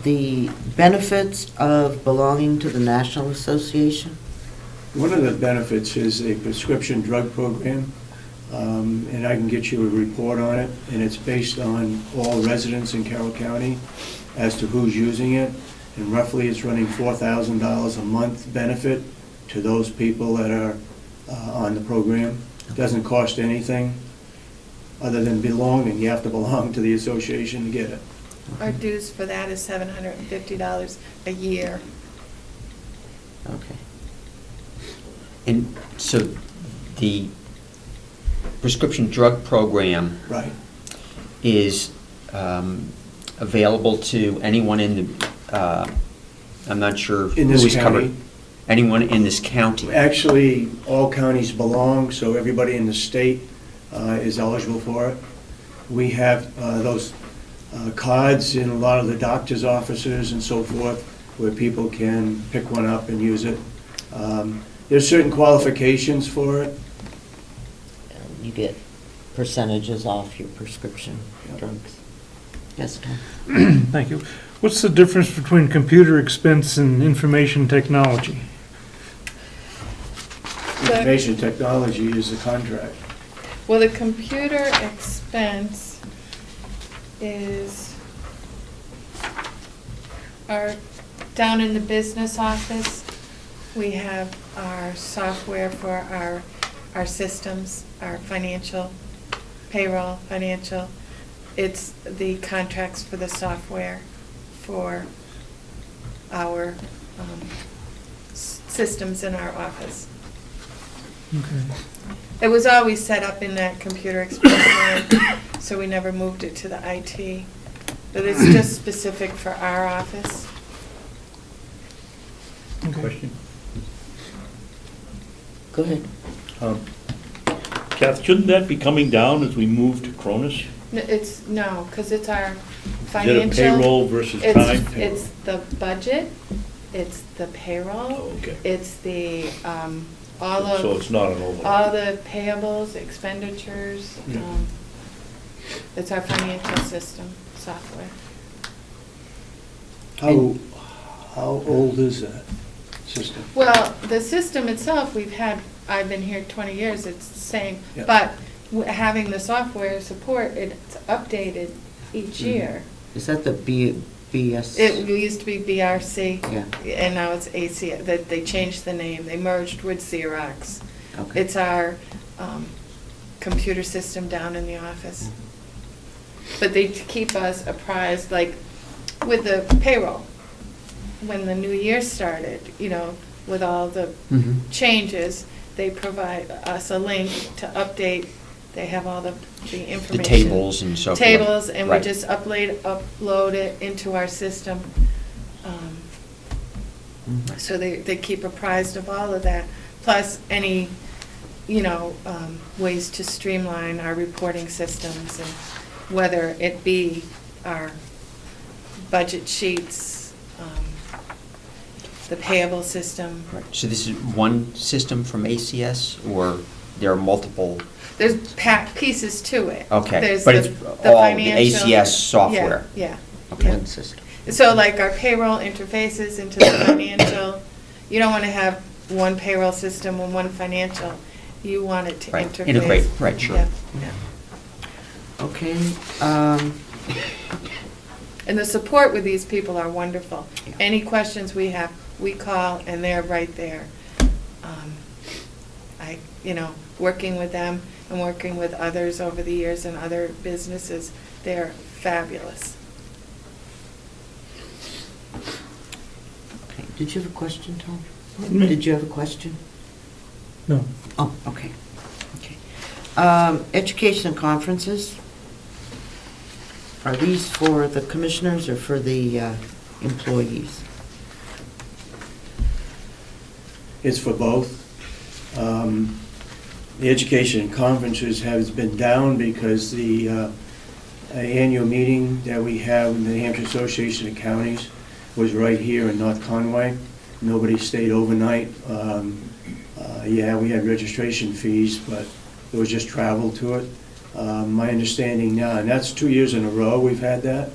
the benefits of belonging to the National Association? One of the benefits is a prescription drug program, and I can get you a report on it, and it's based on all residents in Carroll County as to who's using it, and roughly it's running $4,000 a month benefit to those people that are on the program. Doesn't cost anything other than belonging. You have to belong to the association to get it. our dues for that is $750 a year. Okay. And so the prescription drug program Right. is available to anyone in the, I'm not sure In who this is covered. county. Anyone in this county? Actually, all counties belong, so everybody in the state is eligible for it. We have those cards in a lot of the doctor's offices and so forth, where people can pick one up and use it. There's certain qualifications for it. You get percentages off your prescription drugs. Yes, Tom? Thank you. What's the difference between computer expense and information technology? Information technology is the contract. Well, the computer expense is down in the business office, we have our software for our systems, our financial, payroll, financial. It's the contracts for the software for our systems in our office. Okay. It was always set up in that computer expense line, so we never moved it to the IT. But it's just specific for our office. Okay. Question? Go ahead. Kath, shouldn't that be coming down as we move to Cronus? No, because it's our Is financial. it a payroll versus It's- time? It's the budget, it's the payroll. Oh, okay. It's the, So it's not an overlap. all the payables, expenditures. Yeah. It's our financial system software. How old is that system? Well, the system itself, I've been here 20 years, it's the same. Yeah. But having the software support, it's updated each year. Is that the BS? It used to be BRC. Yeah. And now it's AC, that they changed the name, they merged with Xerox. Okay. It's our computer system down in the office. But they keep us apprised, like, with the payroll, when the new year started, with all the Mhm. changes, they provide us a link to update, they have all the information. The tables and so forth. Tables, and we Right. just upload it into our system. So they keep apprised of all of that, plus any, ways to streamline our reporting systems, and whether it be our budget sheets, the payable system. Right. So this is one system from ACS, or there are multiple? There's pieces to it. Okay, There's but the- it's the all the financial- ACS software? Yeah, Okay. One system. yeah. So like our payroll interfaces into the financial, you don't want to have one payroll system and one financial. You want it to Right, interface. integrate, right, sure. Yeah, yeah. Okay, And the support with these people are wonderful. Yeah. Any questions we have, we call, and they're right there. Working with them and working with others over the years and other businesses, they're fabulous. okay. Did you have a question, Tom? Me? Did you have a question? No. Oh, okay. Okay. Education and conferences. Are these for the commissioners or for the employees? It's for both. The education and conferences has been down because the annual meeting that we have in the New Hampshire Association of Counties was right here in North Conway. Nobody stayed overnight. Yeah, we had registration fees, but it was just travel to it. My understanding now, and that's 2 years in a row we've had that.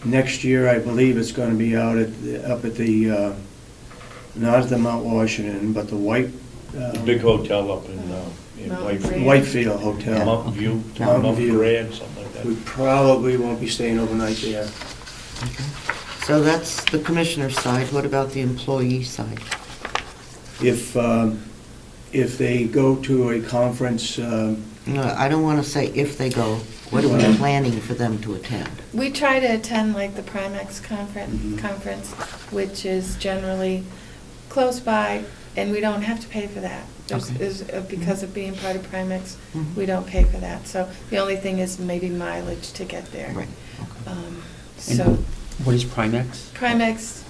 Next year, I believe it's going to be up at the, not at the Mount Washington, but the The big hotel up in Mountain Whitefield. View. Whitefield Hotel. Mountain View, Mountain Mountain View. Grand, something like We that. probably won't be staying overnight there. So that's the commissioner's side. What about the employee side? If they go to a conference, No, I don't want to say if they go. What are we Well- planning for them to attend? We try to attend like the Primex Mhm. conference, which is generally close by, and we don't have to pay for that. Because of being part of Primex, Mhm. we don't pay for that. So the only thing is maybe mileage to get there. Right. And So what is Primex? Primex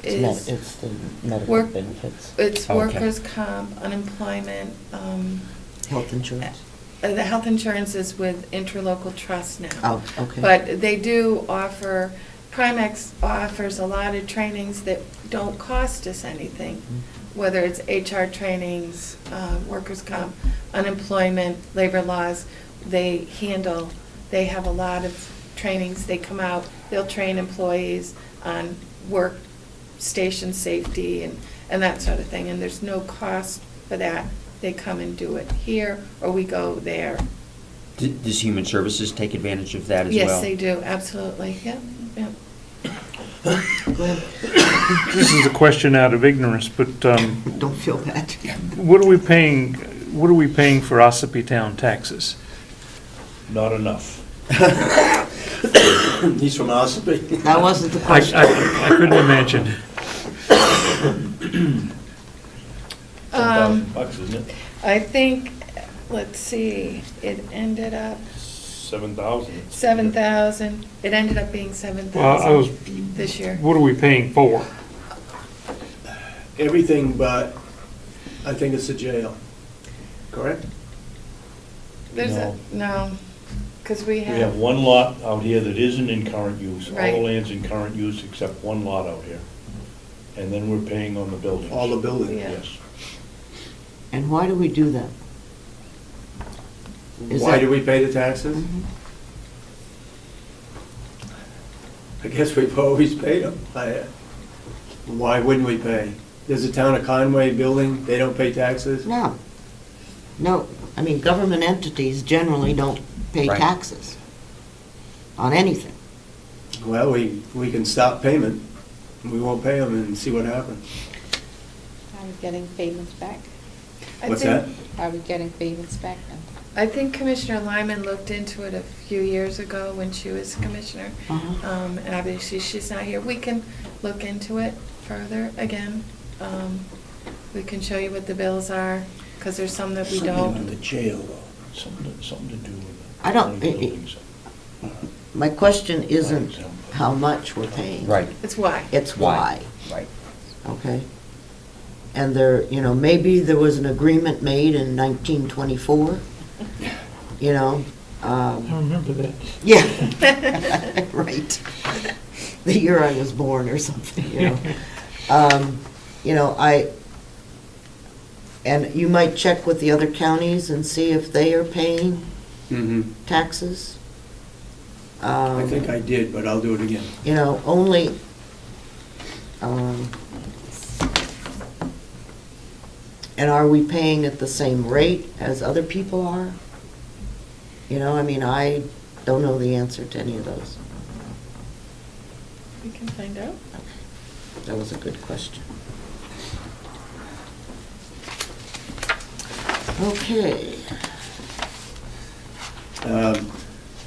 is, It's the medical Work- benefits. it's Okay. workers' comp, unemployment. Health insurance? The health insurance is with Interlocal Trust now. Oh, okay. But they do offer, Primex offers a lot of trainings that don't cost us anything, whether it's HR trainings, workers' comp, unemployment, labor laws. They have a lot of trainings. They come out, they'll train employees on workstation safety and that sort of thing. And there's no cost for that. They come and do it here, or we go there. Does Human Services take advantage of that as well? Yes, they do, absolutely, yep, yep. Go ahead. This is a question out of ignorance, but Don't feel bad. what are we paying for Ossipee Town taxes? Not enough. he's from Ossipee. That wasn't the I question. I couldn't imagine. $10,000, isn't it? I think, let's see, it ended up 7,000. 7,000, it ended up being Well, I was, 7,000 this year. what are we paying for? Everything but, I think it's the jail. correct? There's no, because we We have have, one lot out here that isn't in current use. All the Right. land's in current use except one lot out here. And then we're paying on the buildings. All the buildings. Yeah. Yes. And why do we do that? Is Why that- do we pay the taxes? Mhm. I guess we've always paid them. Why wouldn't we pay? Does the town of Conway building, they don't pay taxes? No. No, I mean, government entities generally don't pay Right. taxes on anything. Well, we can stop payment. We won't pay them and see what happens. Are we getting payments back? I What's think- that? Are we getting payments back now? I think Commissioner Lyman looked into it a few years ago when she was commissioner. Uh-huh. And obviously, she's not here. We can look into it further again. We can show you what the bills are, because there's some that we Something don't. to do with the jail, though. Something to do with the I don't- county buildings. My question isn't how much we're paying. Right, It's why. It's why, right. okay? And there, maybe there was an agreement made in 1924, I remember that. Yeah, right. The year I was born or something, and you might check with the other counties and see if they are paying Mm-hmm. taxes. I think I did, but I'll do it again. Only, and are we paying at the same rate as other people are? I don't know the answer to any of those. We can find out. That was a good question. Okay.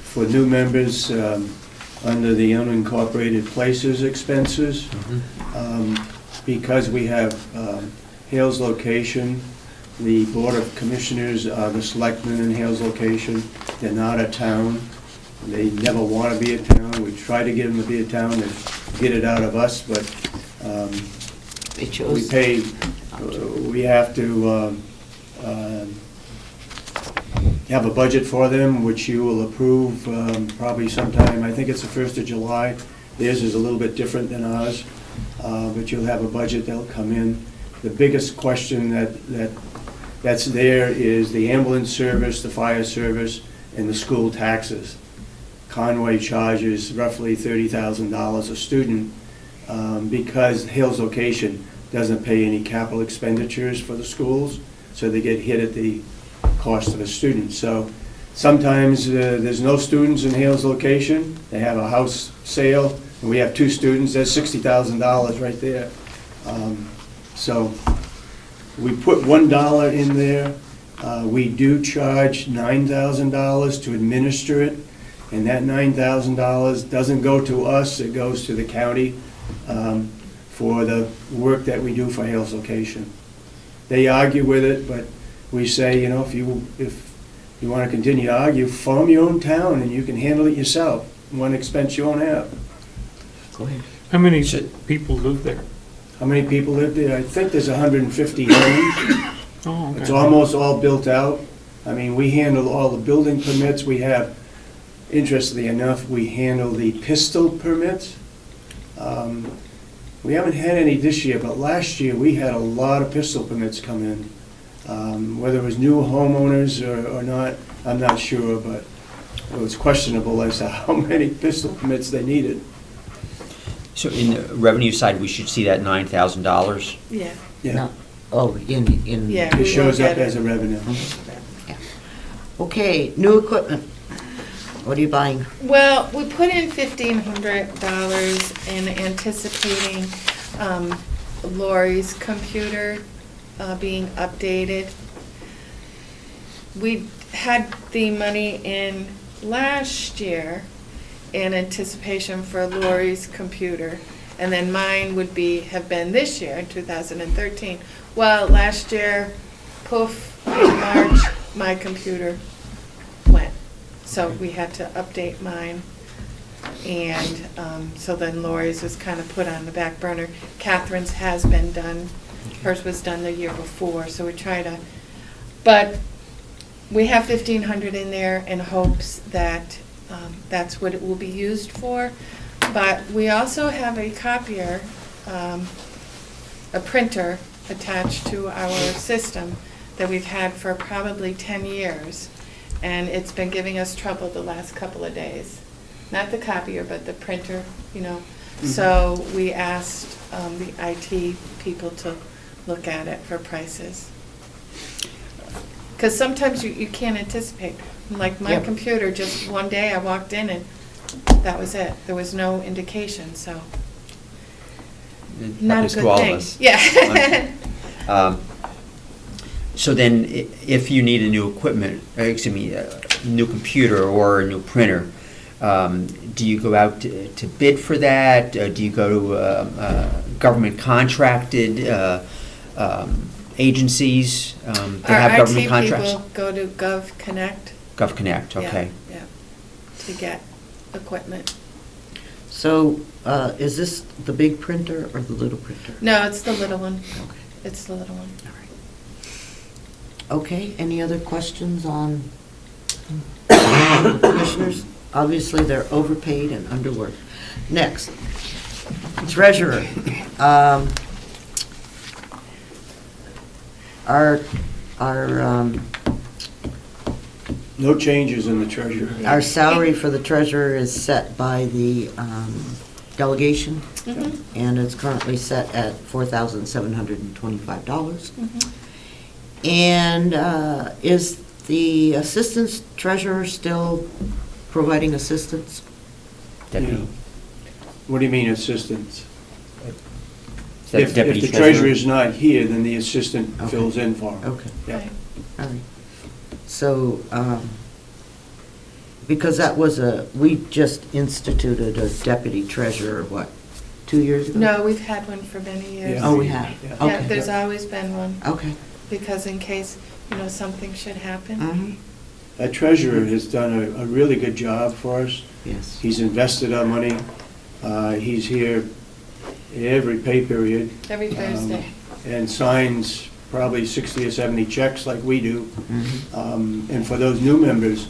For new members, under the unincorporated places expenses, because we have Hales location, the Board of Commissioners are the selectmen in Hales location. They're not a town. They never want to be a town. We try to get them to be a town. They get it out of us, but They we chose. pay, we have to have a budget for them, which you will approve probably sometime, I think it's the 1st of July. Theirs is a little bit different than ours, but you'll have a budget that'll come in. The biggest question that's there is the ambulance service, the fire service, and the school taxes. Conway charges roughly $30,000 a student because Hales location doesn't pay any capital expenditures for the schools, so they get hit at the cost of a student. So sometimes there's no students in Hales location. They have a house sale, and we have 2 students. That's $60,000 right there. So we put $1 in there. We do charge $9,000 to administer it, and that $9,000 doesn't go to us, it goes to the county for the work that we do for Hales location. They argue with it, but we say, if you want to continue to argue, form your own town and you can handle it yourself. One expense you won't have. Go ahead. How many So- people live there? How many people live there? I think there's 150 homes. Oh, okay. It's almost all built out. I mean, we handle all the building permits. We have, interestingly enough, we handle the pistol permits. We haven't had any this year, but last year we had a lot of pistol permits come in. Whether it was new homeowners or not, I'm not sure, but it was questionable as to how many pistol permits they needed. So in the revenue side, we should see that $9,000? Yeah. Yeah, No. Oh, in. Yeah. it shows up as a revenue. Yeah. Okay, new equipment. What are you buying? Well, we put in $1,500 in anticipating Lori's computer being updated. We had the money in last year in anticipation for Lori's computer, and then mine would have been this year in 2013. Well, last year, poof, in March, my computer went. So we had to update mine. And so then Lori's was kind of put on the back burner. Catherine's has been done. Hers was done the year before, so we try to, but we have 1,500 in there in hopes that that's what it will be used for. But we also have a copier, a printer attached to our system that we've had for probably 10 years. And it's been giving us trouble the last couple of days. Not the copier, but the printer, you know. So we asked the IT people to look at it for prices. Because sometimes you can't anticipate. Like my Yep. computer, just one day I walked in and that was it. There was no indication, so It not a happens to good all of thing. us. Yeah. So then, if you need a new equipment, excuse me, a new computer or a new printer, do you go out to bid for that? Do you go to government contracted agencies that have government contracts? Our IT people go to GovConnect. GovConnect, okay. Yeah, to get equipment. So, is this the big printer or the little printer? No, it's the little one. Okay. It's the little one. All right. Okay, any other questions on commissioners? Obviously, they're overpaid and underworked. Next, treasurer. No changes in the treasurer. Our salary for the treasurer is set by the delegation, Mhm. and it's currently set at $4,725. Mhm. And is the assistant treasurer still providing assistance? Deputy. What do you mean assistance? Is that If deputy the treasurer is not here, then the assistant Okay. fills in for him. Okay, Yeah. Right. all right. So, because that was we just instituted a deputy treasurer, what, 2 years ago? No, we've had one for many years. Yeah. Oh, we have? Yeah. Yeah, Okay. there's always been one, Okay. because in case, something should happen. Mhm. That treasurer has done a really good job for us. Yes. He's invested our money. He's here every pay period. Every Thursday. And signs probably 60 or 70 checks like we do. Mhm. And for those new members,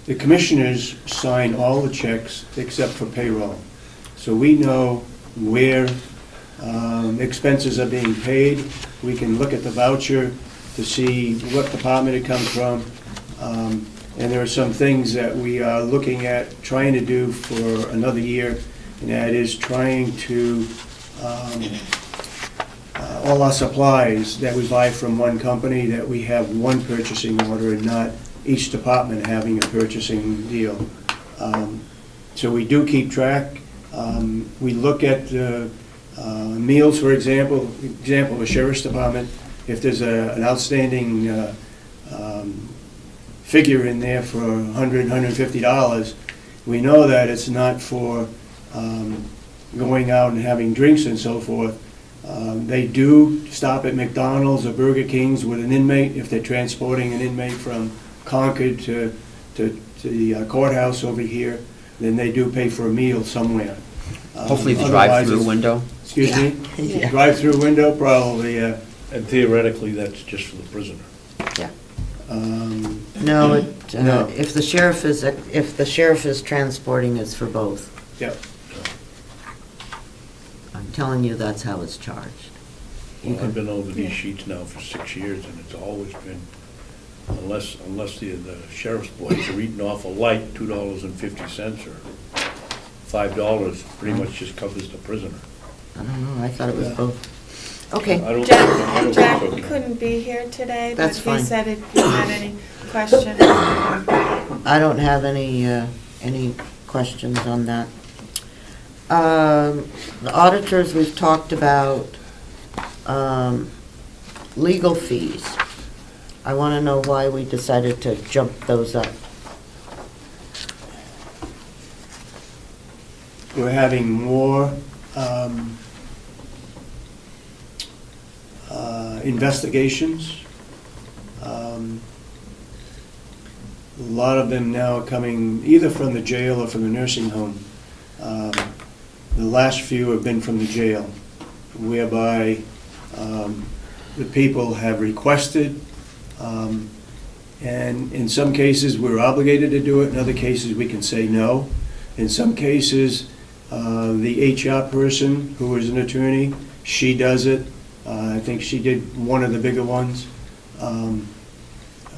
the commissioners sign all the checks except for payroll. So we know where expenses are being paid. We can look at the voucher to see what department it comes from. And there are some things that we are looking at trying to do for another year, and that is trying to, all our supplies that we buy from one company, that we have one purchasing order and not each department having a purchasing deal. So we do keep track. We look at meals, for example, the sheriff's department. If there's an outstanding figure in there for $100, $150, we know that it's not for going out and having drinks and so forth. They do stop at McDonald's or Burger King's with an inmate if they're transporting an inmate from Concord to the courthouse over here. Then they do pay for a meal somewhere. Hopefully the Otherwise drive-through it's- window. Excuse me? Yeah. Drive-through window, probably, yeah. And theoretically, that's just for the prisoner. Yeah. Um, No, No. if the sheriff is transporting, it's for both. Yeah. I'm telling you, that's how it's charged. You Well, I've can- been over Yeah. these sheets now for 6 years, and it's always been, unless the sheriff's boys are eating off a light, $2.50 or $5, pretty much just covers the prisoner. I don't know, I thought it was Yeah. both. Okay, I don't Jack think Jack so, Ken. couldn't be here today, but That's he fine. said if you had any questions. I don't have any questions on that. The auditors, we've talked about, legal fees. I want to know why we decided to jump those up. We're having more investigations. A lot of them now are coming either from the jail or from the nursing home. The last few have been from the jail, whereby the people have requested And in some cases, we're obligated to do it, in other cases, we can say no. In some cases, the HR person, who is an attorney, she does it. I think she did one of the bigger ones.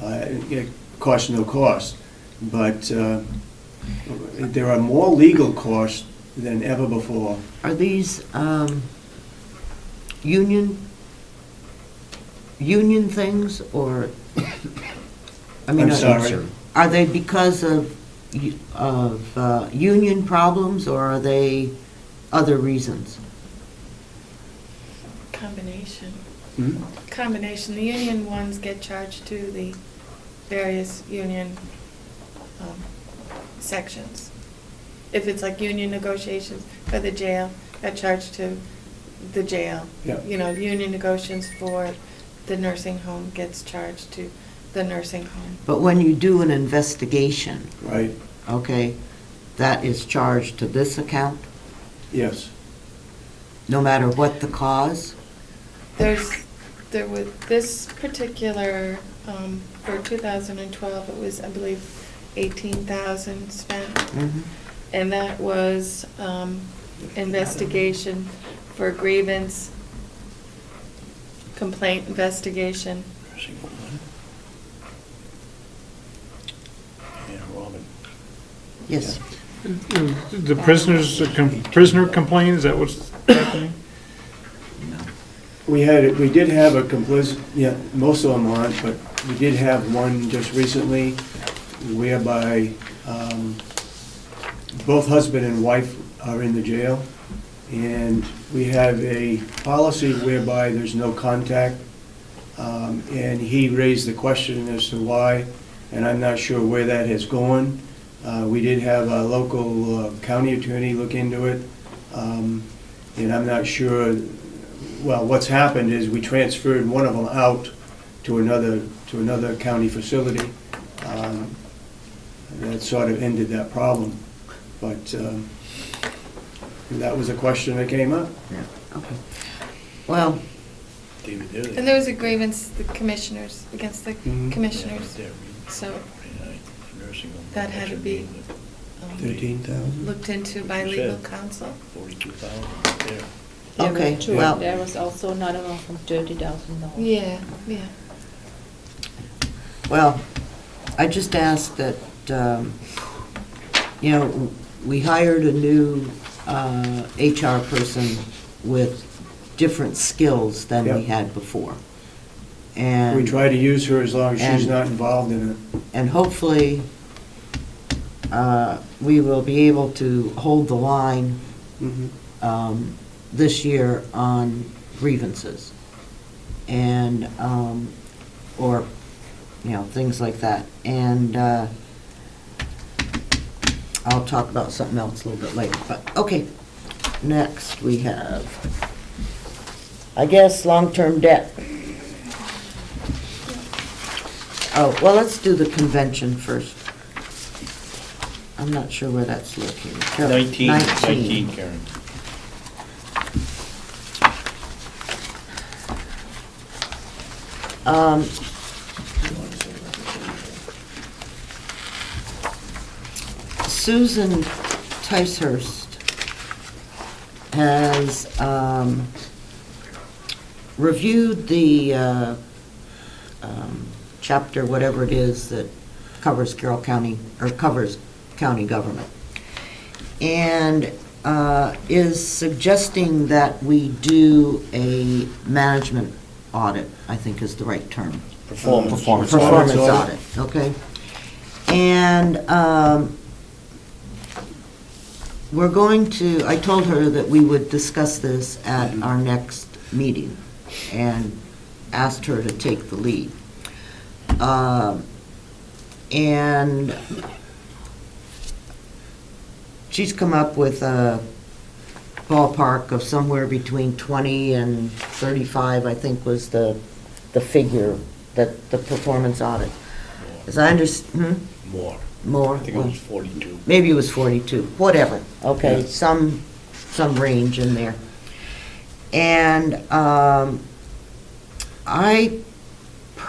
It costs no cost, but there are more legal costs than ever before. Are these union things, or, I mean, I'm sorry. are they because of union problems, or are they other reasons? Combination. Hmm? Combination. The union ones get charged to the various union sections. If it's like union negotiations for the jail, got charged to the jail. Yeah. You know, union negotiations for the nursing home gets charged to the nursing home. But when you do an investigation, Right, okay, that is charged to this account, yes. no matter what the cause? There was, this particular, for 2012, it was, I believe, 18,000 spent. Mhm. And that was investigation for grievance, complaint investigation. Yeah, Robin. Yes. The prisoner complaint, is that what's happening? We did have a yeah, most of them aren't, but we did have one just recently whereby both husband and wife are in the jail, and we have a policy whereby there's no contact, and he raised the question as to why, and I'm not sure where that has gone. We did have a local county attorney look into it, and I'm not sure. Well, what's happened is we transferred one of them out to another county facility. That sort of ended that problem. But that was a question that came up. Yeah, okay. Well, David, there they And there was a grievance, the commissioners, against the Mhm. commissioners. There, So 49, nursing home. that had to be 13,000? looked into by You legal said. counsel. 42,000 there. There Okay, were two. well- There was also another one from $30,000. Yeah, yeah. well, I just asked that, you know, we hired a new HR person with different skills than we Yep. had before. We And, try to use her as long as she's And- not involved in it. and hopefully, we will be able to hold the line this year on grievances and, or, you know, things like that. And I'll talk about something else a little bit later, but, okay. Next, we have, I guess, long-term debt. Oh, well, let's do the convention first. I'm not sure where that's located. 19, Karen. Susan Ticehurst has reviewed the chapter, whatever it is, that covers Carroll County, or covers county government, and is suggesting that we do a management audit, I think is the right term. Performance. Performance audit. audit, okay. And we're going to, I told her that we would discuss this at our next meeting, and asked her to take the lead. And she's come up with a ballpark of somewhere between 20 and 35, I think, was the figure that the performance audit. As I understand, More. more? I think it was 42. Maybe it was 42, whatever, okay, Yeah. some range in there. And I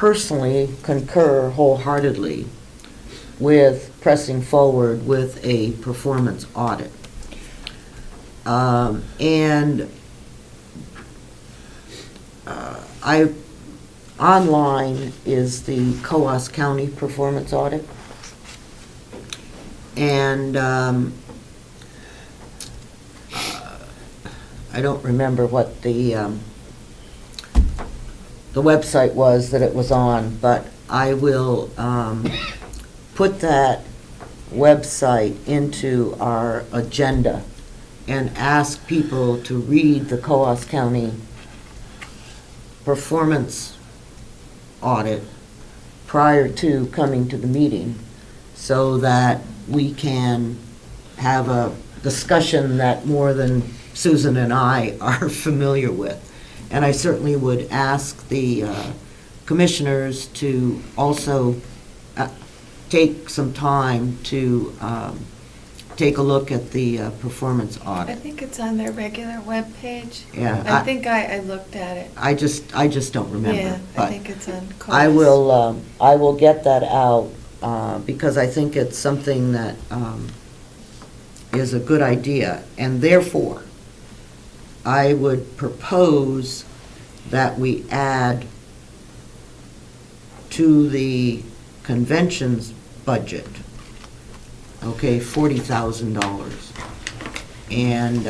personally concur wholeheartedly with pressing forward with a performance audit. And online is the Coos County performance audit. And I don't remember what the website was that it was on, but I will put that website into our agenda and ask people to read the Coos County performance audit prior to coming to the meeting, so that we can have a discussion that more than Susan and I are familiar with. And I certainly would ask the commissioners to also take some time to take a look at the performance I audit. think it's on their regular webpage. Yeah, I think I looked at it. I just don't remember. Yeah, I but think it's on. I will get that out because I think it's something that is a good idea, and therefore I would propose that we add to the convention's budget, okay, $40,000. And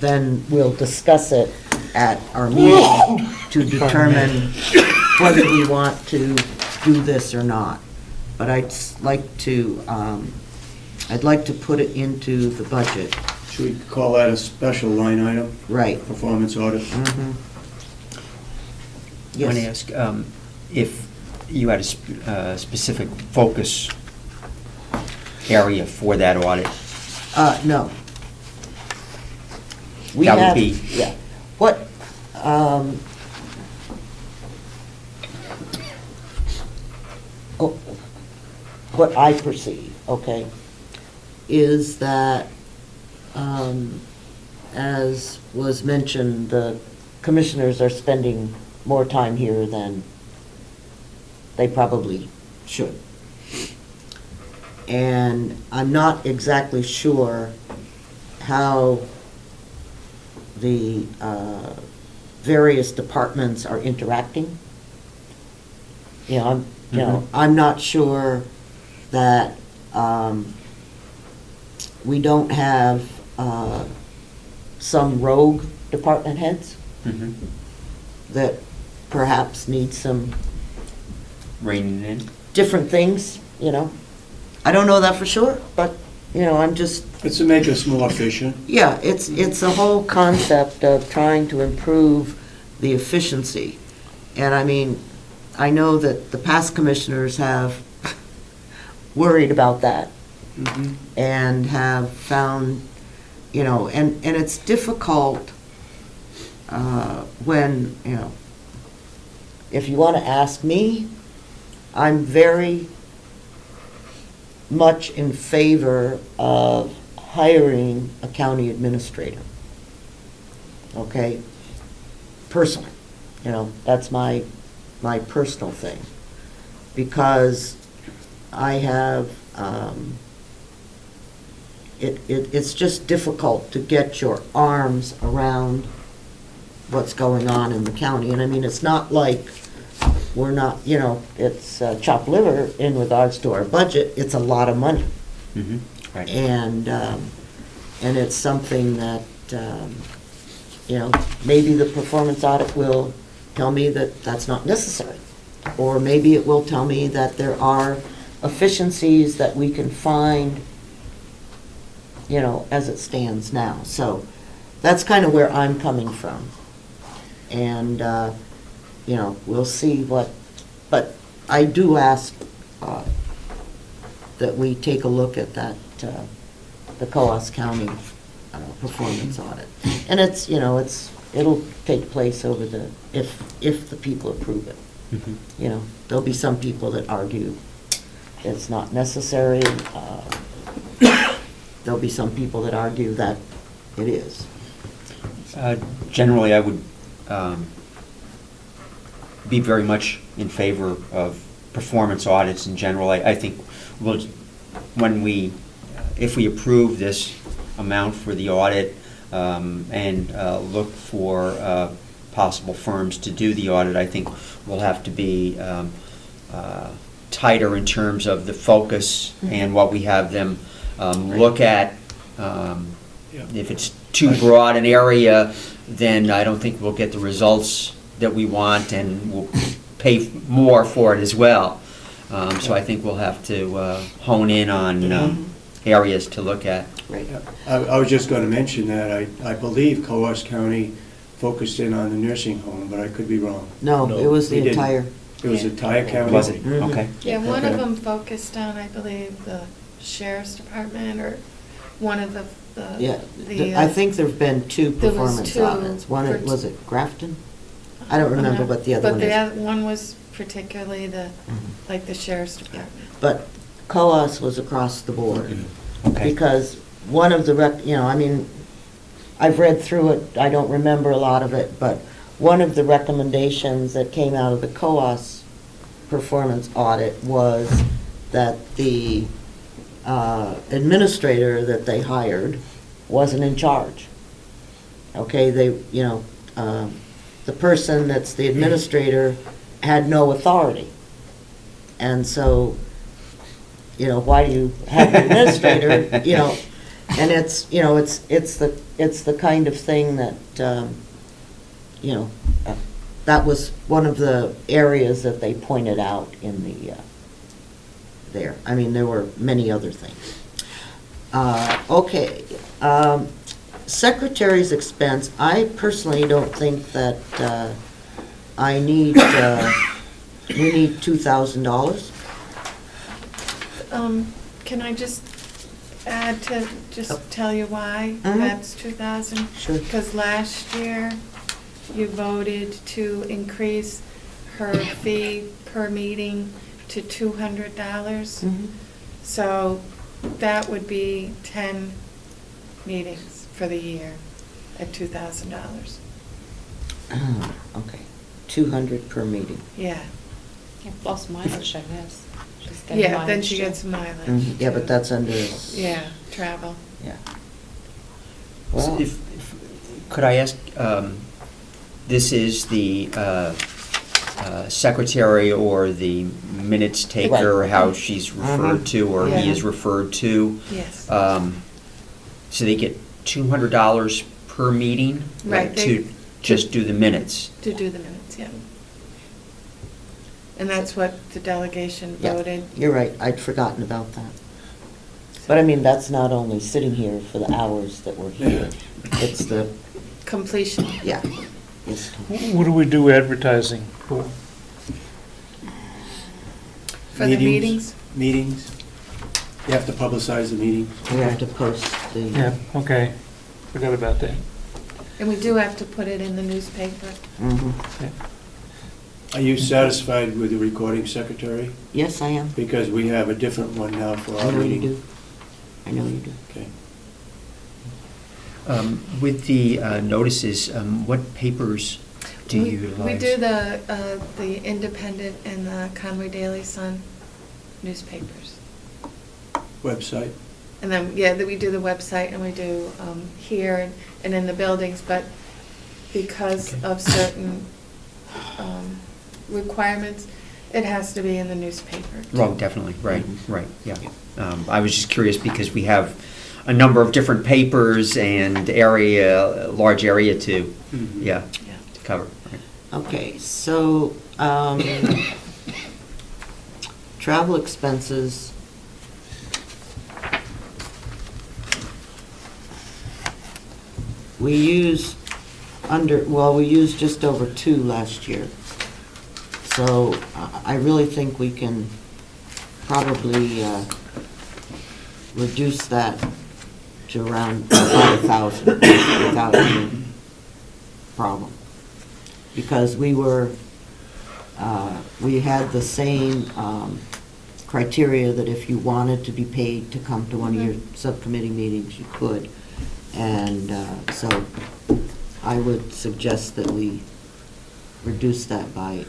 then we'll discuss it at our meeting to determine whether we want to do this or not. But I'd like to put it into the budget. Should we call that a special line item? Right. Performance audit? Mhm. I want to Yes. ask if you had a specific focus area for that audit. No. We That would have- be- Yeah. What I perceive, okay, is that, as was mentioned, the commissioners are spending more time here than they probably should. And I'm not exactly sure how the various departments are interacting. I'm not sure that we don't have some rogue department heads Mhm. that perhaps need some Reining in. different things, I don't know that for sure, but, I'm just, It's to make us more efficient. yeah, it's a whole concept of trying to improve the efficiency. And I mean, I know that the past commissioners have worried about that Mhm. and have found, and it's difficult when, if you want to ask me, I'm very much in favor of hiring a county administrator. Okay? Personally, that's my personal thing. Because I have, it's just difficult to get your arms around what's going on in the county. And I mean, it's not like we're not, it's chopped liver in regards to our budget. It's a lot of money. Mhm. Right. And it's something that, maybe the performance audit will tell me that that's not necessary. Or maybe it will tell me that there are efficiencies that we can find, as it stands now. So that's kind of where I'm coming from. And, we'll see but I do ask that we take a look at that, the Coos County performance audit. And it'll take place over if the people approve it. Mhm. There'll be some people that argue it's not necessary. There'll be some people that argue that it is. Generally, I would be very much in favor of performance audits in general. I think we'll, if we approve this amount for the audit and look for possible firms to do the audit, I think we'll have to be tighter in terms of the focus and what we have them look at. If it's too broad an area, then I don't think we'll get the results that we want, and we'll pay more for it as well. So I think we'll have to hone in on areas to look at. Right. I was just going to mention that I believe Carroll County focused in on the nursing home, but I could be wrong. No, No, it was they the didn't. entire, It was the entire county. Was it? Mhm. Okay. Yeah, one of Okay. them focused on, I believe, the sheriff's department, or one of the, yeah. the, I think there've been two there was performance two audits. One, for- was it Grafton? I don't remember what the other one But the is. other one was particularly like the sheriff's department. But COAS was across the board. Okay. Because one of the, I mean, I've read through it, I don't remember a lot of it, but one of the recommendations that came out of the COAS performance audit was that the administrator that they hired wasn't in charge. Okay, the person that's the administrator had no authority. And so, why do you have an administrator, and it's the kind of thing that, that was one of the areas that they pointed out in the, there. I mean, there were many other things. Okay, secretary's expense, I personally don't think that we need $2,000. Can I just add to, tell you why Mhm. that's 2,000? Sure. Because last year, you voted to increase her fee per meeting to $200. Mhm. So that would be 10 meetings for the year at $2,000. Okay, 200 per meeting. Yeah. Yeah, plus mileage, I guess. She's getting Yeah, then mileage, she too. gets mileage. Yeah, but too. that's under, Yeah, travel. yeah. So Well, could I ask, this is the secretary or the minutes taker, Right. how she's referred to, or he Yeah. is referred to? Yes. So they get $200 per meeting? Right, To just do the minutes? To do the minutes, yeah. And that's what the delegation yeah, voted. you're right, I'd forgotten about that. But I mean, that's not only sitting here for the hours that we're here, it's the, Completion. yeah. it's- What do we do advertising for? For the meetings? Meetings. You have to publicize the meetings. We have to post the. Yeah, okay. Forgot about that. And we do have to put it in the newspaper. Mhm. Are you satisfied with the recording secretary? Yes, I am. Because we have a different one now for I our know you meeting. do. I know you do. Okay. With the notices, what papers do you We utilize? do the Independent and the Conway Daily Sun newspapers. Website. And then, yeah, we do the website and we do here and in the buildings, but because Okay. of certain requirements, it has to be in the newspaper. too. Oh, definitely, right, right, yeah. I was just curious because we have a number of different papers and large area to, Mhm. yeah, Yeah. to cover. Right. Okay, so, travel expenses. We used we used just over 2 last year. So I really think we can probably reduce that to around 5,000 without any problem. Because we had the same criteria that if you wanted to be paid to come to one of your subcommittee meetings, you could. And so I would suggest that we reduce that by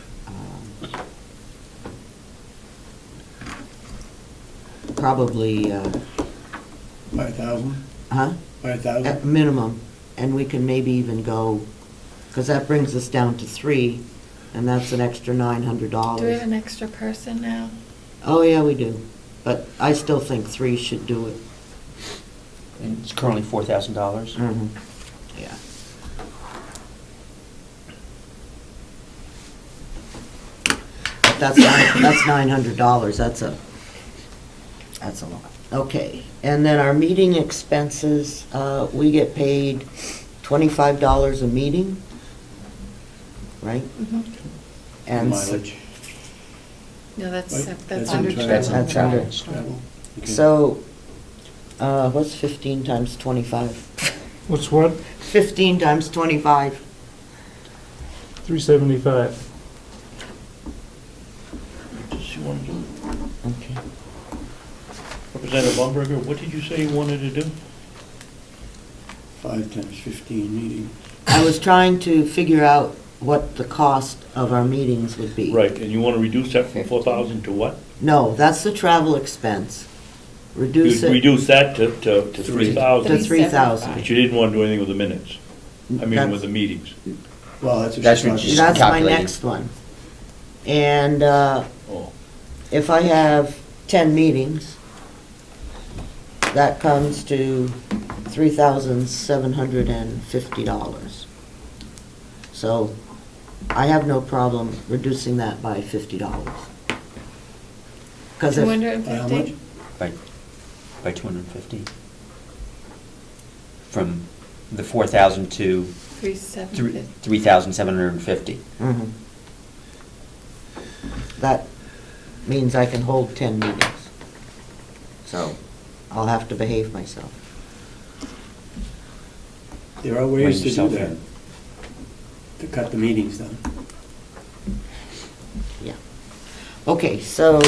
probably, 5,000? huh? 5,000? At minimum, and we can maybe even go, because that brings us down to 3, and that's an extra $900. Do we have an extra person now? Oh, yeah, we do, but I still think 3 should do it. And it's currently $4,000. Mhm. Yeah. But that's $900, that's a lot. Okay, and then our meeting expenses, we get paid $25 a meeting, right? Mhm. And s- Mileage. No, that's Right, that's that's under in travel. travel. That's under. Travel. Okay. So, what's 15 times 25? What's what? 15 times 25. 375. What does you want to do? Okay. Representative Umberger, what did you say you wanted to do? 5 times 15 meeting. I was trying to figure out what the cost of our meetings would be. Right, and you want to reduce that from 4,000 to what? No, that's the travel expense. Reduce You'd it reduce that to 3,000, to 3,000. but you didn't want to do anything with the minutes. I mean, with the meetings. Well, that's what That's she's what talking she's- about. That's my calculating. next one. And Oh, if I have 10 meetings, that comes to $3,750. So I have no problem reducing that by $50. Because if, 250? By 250. From the 4,000 to 3,750. 3,750. Mhm. That means I can hold 10 meetings. So I'll have to behave myself. There are ways to do yourself that, in. to cut the meetings down. Yeah. Okay, so,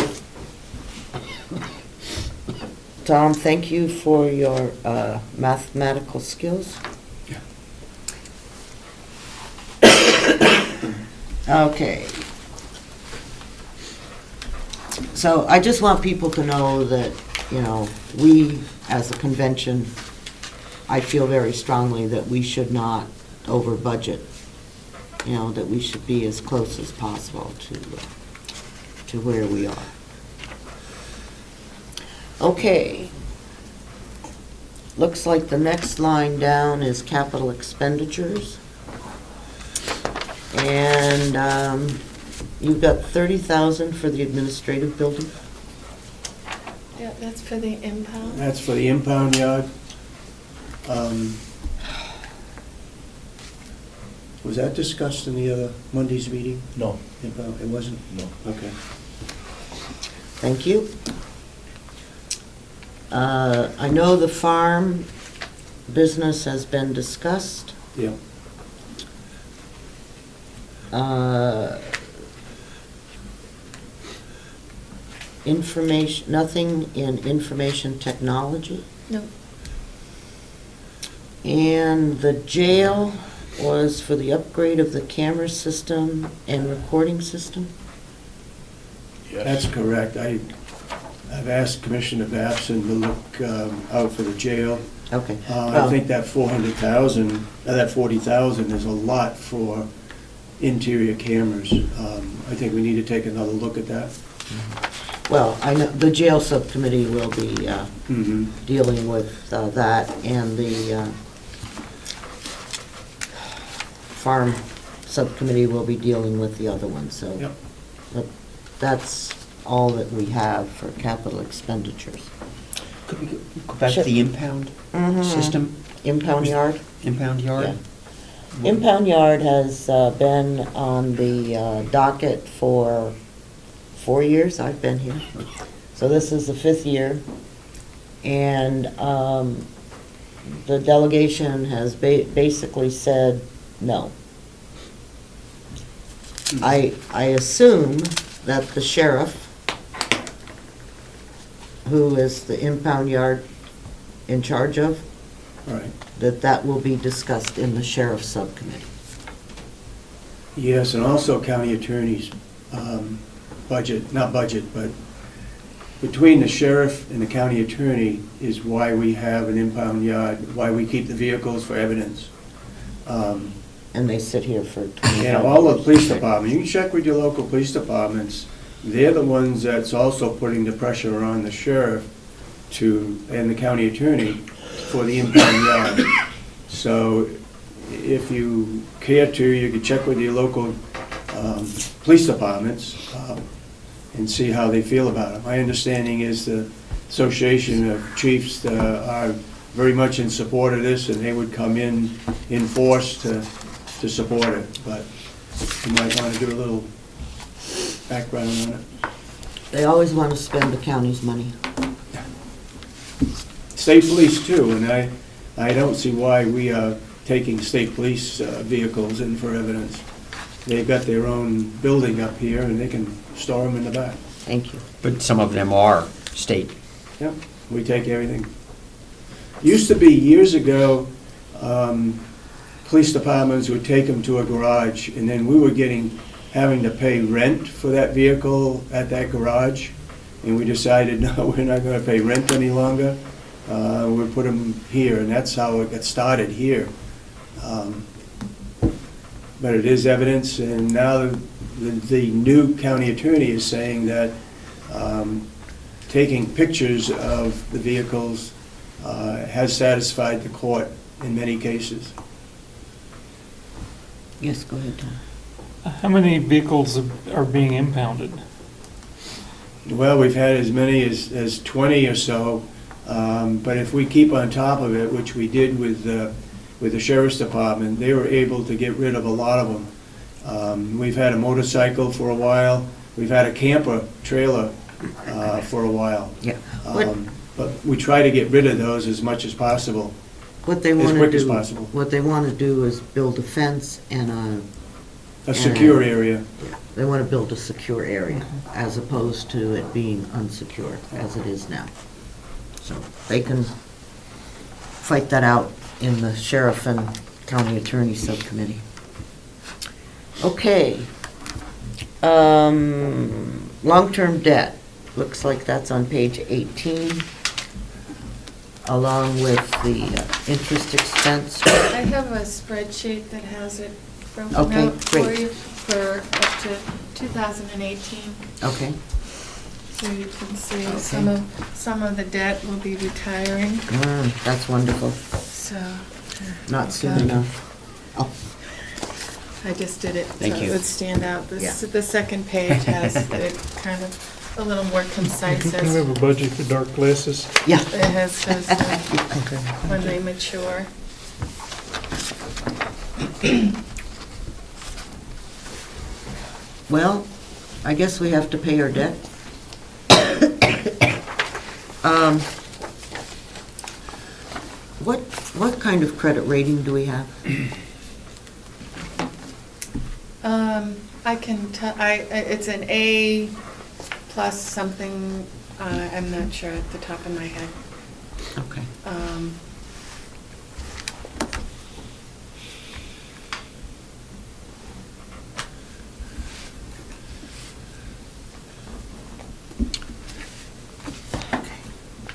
Tom, thank you for your mathematical skills. Yeah. Okay. So I just want people to know that, we, as a convention, I feel very strongly that we should not over budget. That we should be as close as possible to where we are. Okay. Looks like the next line down is capital expenditures. And you've got 30,000 for the administrative building? Yeah, that's for the impound. That's for the impound yard. Was that discussed in the other Monday's meeting? no, Impound? It wasn't? no. Okay. Thank you. I know the farm business has been discussed. Yeah. Information, nothing in information technology. No. And the jail was for the upgrade of the camera system and recording system? Yes. That's correct. I've asked Commissioner Babson to look out for the jail. Okay. I think that 400,000, that 40,000 is a lot for interior cameras. I think we need to take another look at that. Well, I know the jail subcommittee will be Mhm. dealing with that, and the farm subcommittee will be dealing with the other one, so. Yep. But that's all that we have for capital expenditures. Could we go back Sure. to the impound system, Impound yard? impound yard? Impound yard has been on the docket for 4 years I've been here. So this is the 5th year. And the delegation has basically said no. I assume that the sheriff, who is the impound yard in charge of, All right. that will be discussed in the sheriff's subcommittee. Yes, and also county attorney's budget, not budget, but between the sheriff and the county attorney is why we have an impound yard, why we keep the vehicles for evidence. And they sit here for 20 Yeah, all the police department, you can check with your local police departments. They're the ones that's also putting the pressure on the sheriff and the county attorney for the impound yard. So if you care to, you can check with your local police departments and see how they feel about it. My understanding is the Association of Chiefs are very much in support of this, and they would come in force to support it, but you might want to do a little background on it. They always want to spend the county's money. State police too, and I don't see why we are taking state police vehicles in for evidence. They've got their own building up here, and they can store them in the back. Thank you. But some of them are state. Yep, we take everything. Used to be, years ago, police departments would take them to a garage, and then we were having to pay rent for that vehicle at that garage, and we decided, no, we're not going to pay rent any longer. We'll put them here, and that's how it got started here. But it is evidence, and now the new county attorney is saying that taking pictures of the vehicles has satisfied the court in many cases. Yes, go ahead, Tom. How many vehicles are being impounded? Well, we've had as many as 20 or so, but if we keep on top of it, which we did with the sheriff's department, they were able to get rid of a lot of them. We've had a motorcycle for a while. We've had a camper trailer for a while. Yeah. But we try to get rid of those as much as possible. What they As want to quick as do, possible. what they want to do is build a fence and A secure area. they want to build a secure area as opposed to it being unsecure as it is now. So they can fight that out in the sheriff and county attorney subcommittee. Okay. Long-term debt, looks like that's on page 18, along with the interest expense. I have a spreadsheet that has it broken Okay, out for great. you for up to 2018. Okay. So you can see Okay. some of the debt will be retiring, That's wonderful. so. Not soon enough. Oh, I just did it so Thank it you. would stand out. Yeah. The second page has it kind of a little more concise Do we have as a budget for dark glasses? yeah. it has when they mature. Well, I guess we have to pay our debt. What kind of credit rating do we have? I can tell, it's an A plus something, I'm not sure at the top of my head. Okay.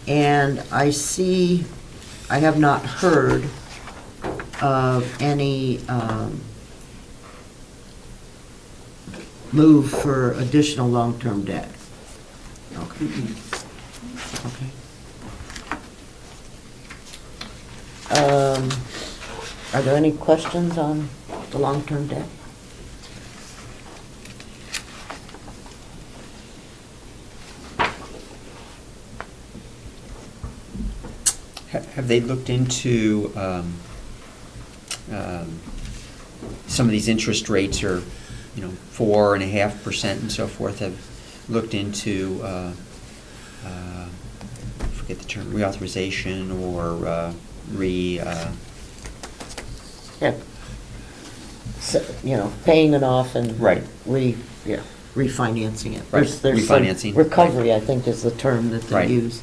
And I see, I have not heard of any move for additional long-term debt. Okay. Okay. Are there any questions on the long-term debt? Have they looked into some of these interest rates are, 4.5% and so forth, have looked into, forget the term, reauthorization or Yeah. So, paying it off and. Right. Refinancing it. Right, There's some refinancing. Recovery, I think, is the term that they Right. use.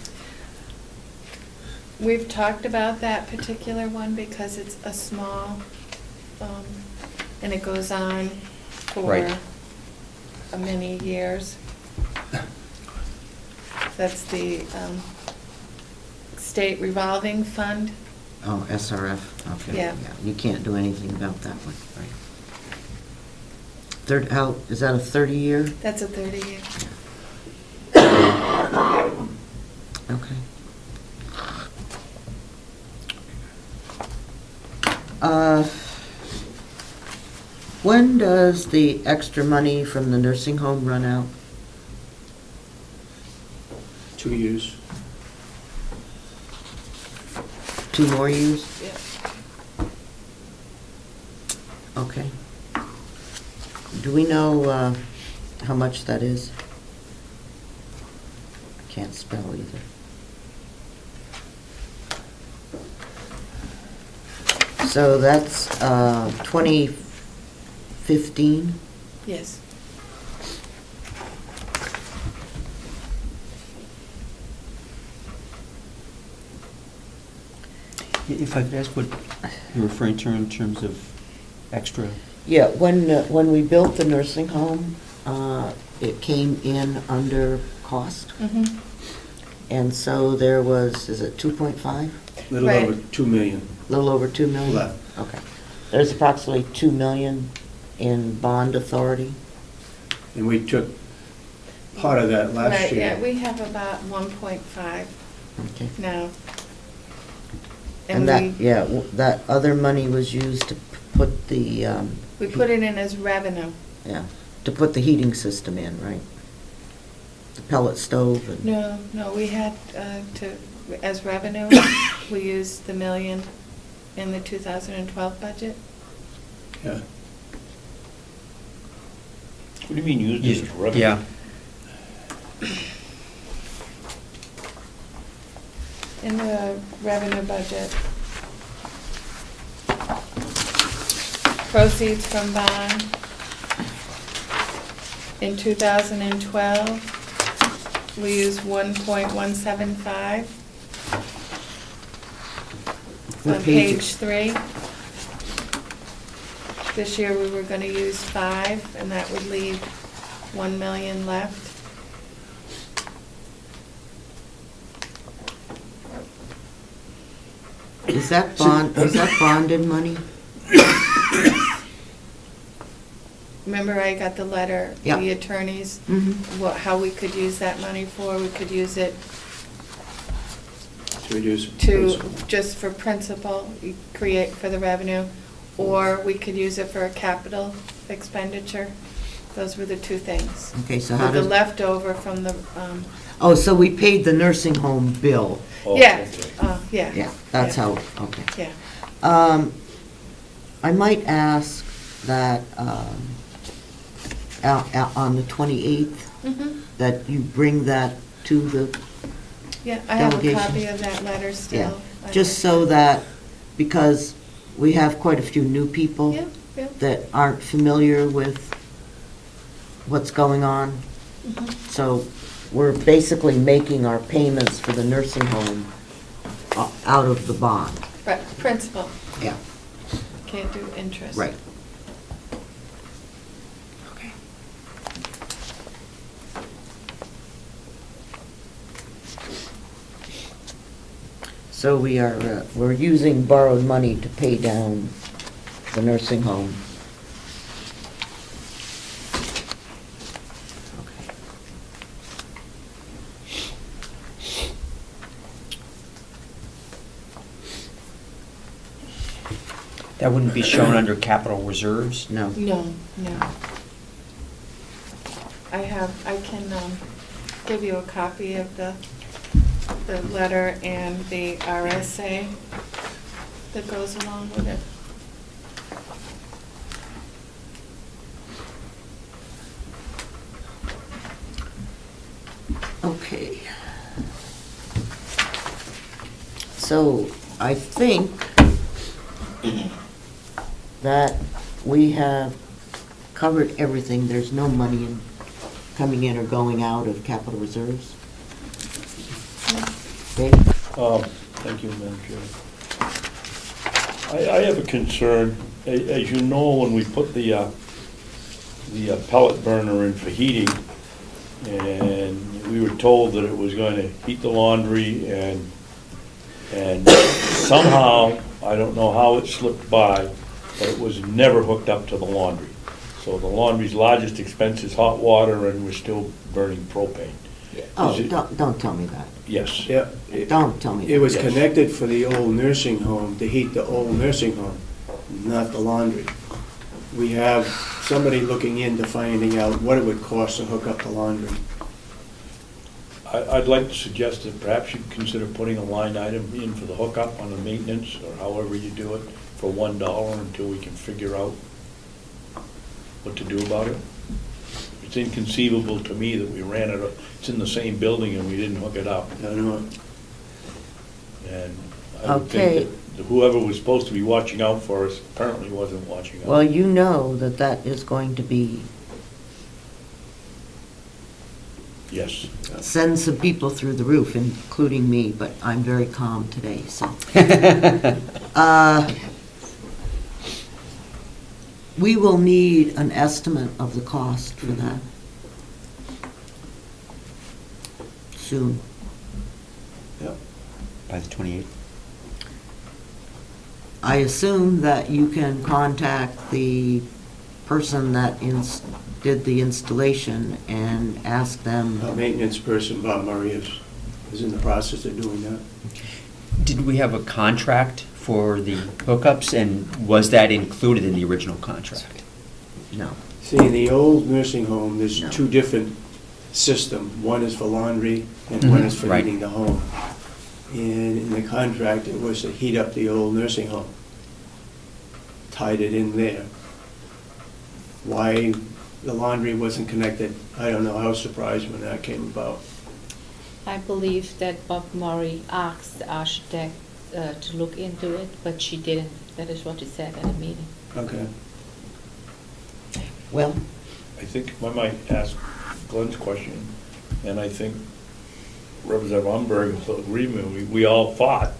We've talked about that particular one because it's a small, and it goes on for Right. many years. That's the state revolving fund. Oh, SRF, okay. Yeah. You can't do anything about that one, right? Is that a 30-year? That's a 30-year. Okay. When does the extra money from the nursing home run out? 2 years. 2 more years? Yeah. Okay. Do we know how much that is? I can't spell either. So that's 2015? Yes. If I could ask what you're referring to in terms of extra? Yeah, when we built the nursing home, it came in under cost. Mm-hmm. And so there was, is it 2.5? Little Right. over 2 million A little over 2 million? left. Okay. There's approximately 2 million in bond authority. And we took part of that last Right, year. yeah, we have about 1.5 Okay. now. And that, that other money was used to put the, We put it in as revenue. yeah, to put the heating system in, right? The pellet stove and... No, we had as revenue, we used the $1 million in the 2012 budget. Yeah. What do you mean use this as revenue? Yeah. In the revenue budget. Proceeds from bond. In 2012, we used 1.175. What On page? page 3. This year, we were gonna use 5, and that would leave 1 million left. Is that bonded money? Remember, I got the letter, Yeah. the attorneys, Mm-hmm. how we could use that money for. We could use it To reduce. to, just for principal, you create for the revenue, or we could use it for a capital expenditure. Those were the two things. Okay, so how With the does... leftover from the, Oh, so we paid the nursing home bill. Oh, yeah, okay. Yeah, that's how, okay. Yeah. I might ask that on the 28th, Mhm. that you bring that to the, Yeah, I have a Delegation. copy of that letter yeah, still. just so that, because we have quite a few new people Yeah, yeah. that aren't familiar with what's going on. Mhm. So we're basically making our payments for the nursing home out of the bond. Right, principal, Yeah. can't do interest. Right. Okay. So we're using borrowed money to pay down the nursing home. Okay. That wouldn't be shown under capital reserves? No. No. I can give you a copy of the letter and the RSA that goes along with it. Okay. So I think that we have covered everything. There's no money coming in or going out of capital reserves. Okay? Thank you, Madam Chair. I have a concern. As you know, when we put the pellet burner in for heating, and we were told that it was going to heat the laundry, and somehow, I don't know how it slipped by, but it was never hooked up to the laundry. So the laundry's largest expense is hot water, and we're still burning propane. Oh, Is it- don't tell me that. Yes. Yeah. Don't tell me that. It was Yes. connected for the old nursing home, to heat the old nursing home, not the laundry. We have somebody looking into finding out what it would cost to hook up the laundry. I'd like to suggest that perhaps you consider putting a line item in for the hookup on the maintenance, or however you do it, for $1 until we can figure out what to do about it. It's inconceivable to me that we ran it, it's in the same building and we didn't hook it up. I don't know. And I would Okay. think that whoever was supposed to be watching out for us apparently wasn't watching out. Well, you know that that is going to be, Yes. send some people through the roof, including me, but I'm very calm today, so. We will need an estimate of the cost for that. Soon. By the 28th? I assume that you can contact the person that did the installation and ask them. Our maintenance person, Bob Murray, is in the process of doing that. Did we have a contract for the hookups, and was that included in the original contract? No. See, in the old nursing home, there's No. two different systems. One is for laundry and one is for Right. heating the home. And in the contract, it was to heat up the old nursing home. Tied it in there. Why the laundry wasn't connected, I don't know. I was surprised when that came about. I believe that Bob Murray asked the architect to look into it, but she didn't. That is what he said at a meeting. Okay. Well, I think I might ask Glen's question, and I think Representative Umberger will agree with me. We all thought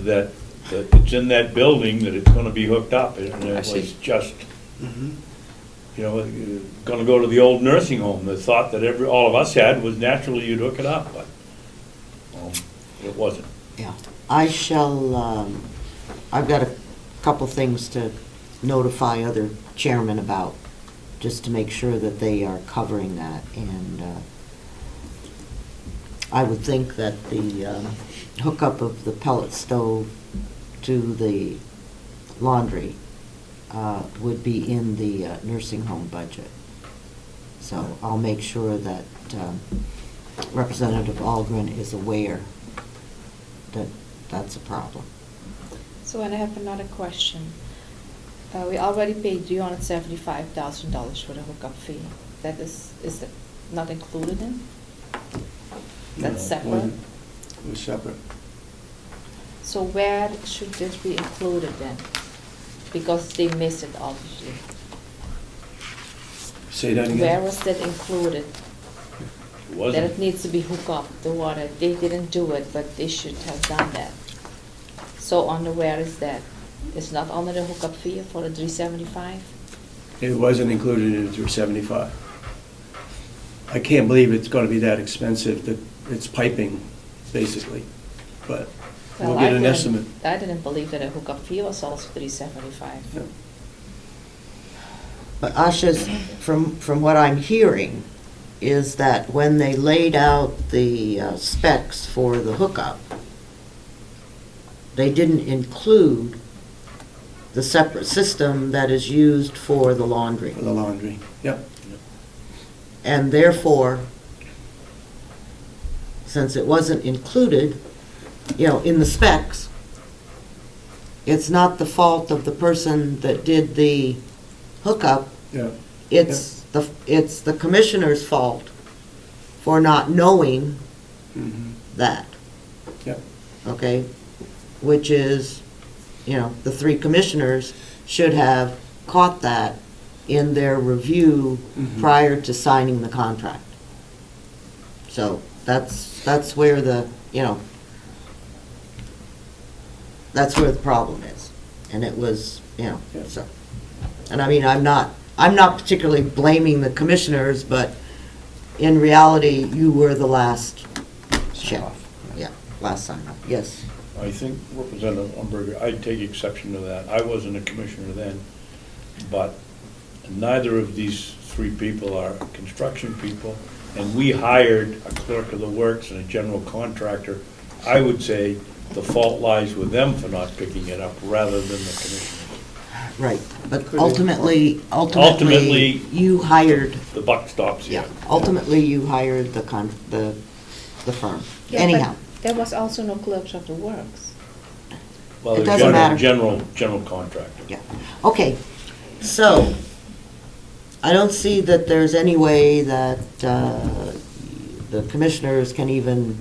that it's in that building, that it's gonna be hooked up, and I it see. was just, Mhm. you know, gonna go to the old nursing home. The thought that all of us had was naturally you'd hook it up, but it wasn't. yeah, I shall, I've got a couple things to notify other chairmen about, just to make sure that they are covering that, and I would think that the hookup of the pellet stove to the laundry would be in the nursing home budget. So I'll make sure that Representative Algren is aware that that's a problem. So, and I have another question. We already paid $375,000 for the hookup fee. That is that not included in? That's No, separate? It was separate. So where should this be included then? Because they missed it, obviously. Say that again? Where was that included? It That wasn't. it needs to be hooked up, the water. They didn't do it, but they should have done that. So under where is that? It's not under the hookup fee for the $375? It wasn't included in the 375. I can't believe it's gonna be that expensive, that it's piping, basically, but we'll Well, get I an didn't- estimate. I didn't believe that a hookup fee was also $375. Yeah. But Asha's, from what I'm hearing, is that when they laid out the specs for the hookup, they didn't include the separate system that is used for the laundry. For the laundry, yep. And therefore, since it wasn't included, in the specs, it's not the fault of the person that did the hookup. Yeah. It's the commissioner's fault for not knowing Mhm. that, Yep. okay? Which is, the three commissioners should have caught that in their review Mhm. prior to signing the contract. So that's where that's where the problem is. And it was, so. And I mean, I'm not particularly blaming the commissioners, but in reality, you were the last check. Off. Yeah, last sign up, yes. I think Representative Umberger, I'd take exception to that. I wasn't a commissioner then, but neither of these three people are construction people, and we hired a clerk of the works and a general contractor. I would say the fault lies with them for not picking it up rather than the commissioners. Right, but Could be. ultimately, Ultimately- you hired, The buck stops yeah, here. ultimately you hired the firm. Yeah, but Anyhow, there was also no clerks of the works. Well, It the doesn't matter. general contractor. yeah, okay, so, I don't see that there's any way that the commissioners can even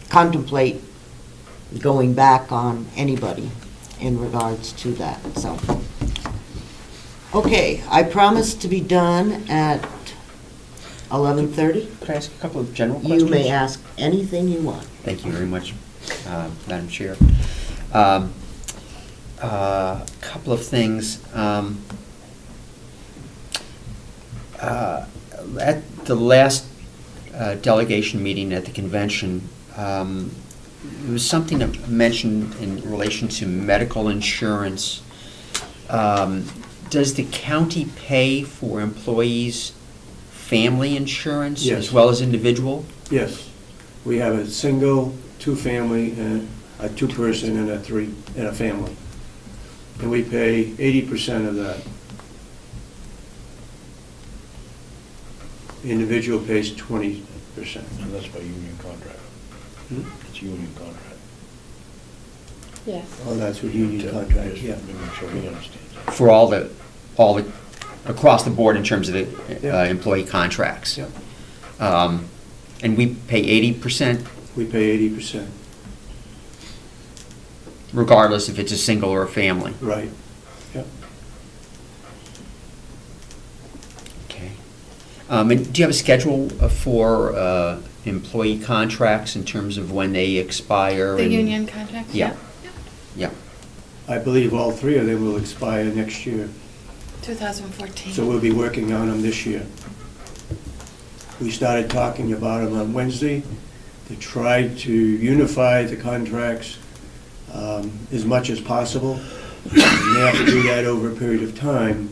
contemplate going back on anybody in regards to that, so. Okay, I promised to be done at 11:30. Could I ask a couple of general questions? You may ask anything you want. Thank you very much, Madam Chair. Couple of things. At the last delegation meeting at the convention, there was something that mentioned in relation to medical insurance. Does the county pay for employees' family insurance Yes. as well as individual? Yes, we have a single, two-family, and a two-person and a family. And we pay 80% of that. The individual pays 20%. And that's by union contract. Hmm? It's union contract. Yes. Oh, that's what union contract, Just yeah. Make sure we understand. For all the, across the board in terms of the Yeah. employee contracts? Yeah. And we pay 80% We pay 80%, regardless if it's a single or a family? right. Yeah. Okay. And do you have a schedule for employee contracts in terms of when they expire? The and- union contract? Yeah. Yeah. I believe all three of them will expire next year, 2014. so we'll be working on them this year. We started talking about them on Wednesday to try to unify the contracts as much as possible. We have to do that over a period of time,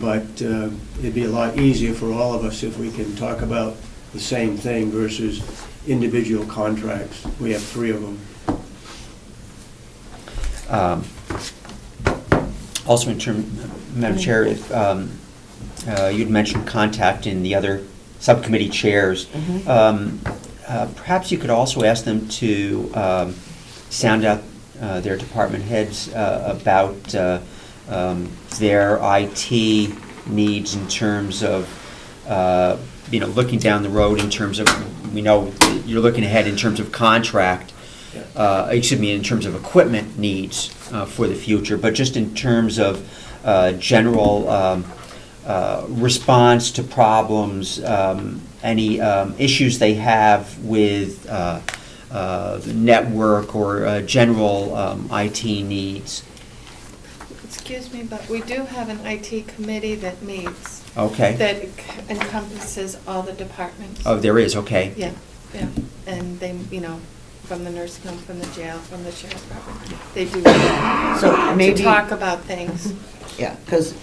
but it'd be a lot easier for all of us if we can talk about the same thing versus individual contracts. We have three of them. Also, in terms, Madam Chair, if, you'd mentioned contacting the other subcommittee chairs. Perhaps you could also ask them to sound out their department heads about their IT needs in terms of, looking down the road in terms of, we know you're looking ahead in terms of contract, in terms of equipment needs for the future, but just in terms of general response to problems, any issues they have with the network or general IT needs. Excuse me, but we do have an IT committee that meets, Okay. that encompasses all the departments. Oh, there is, okay. Yeah, yeah, and they, from the nursing home, from the jail, from the sheriff's department, they do So to maybe, talk about things. yeah, because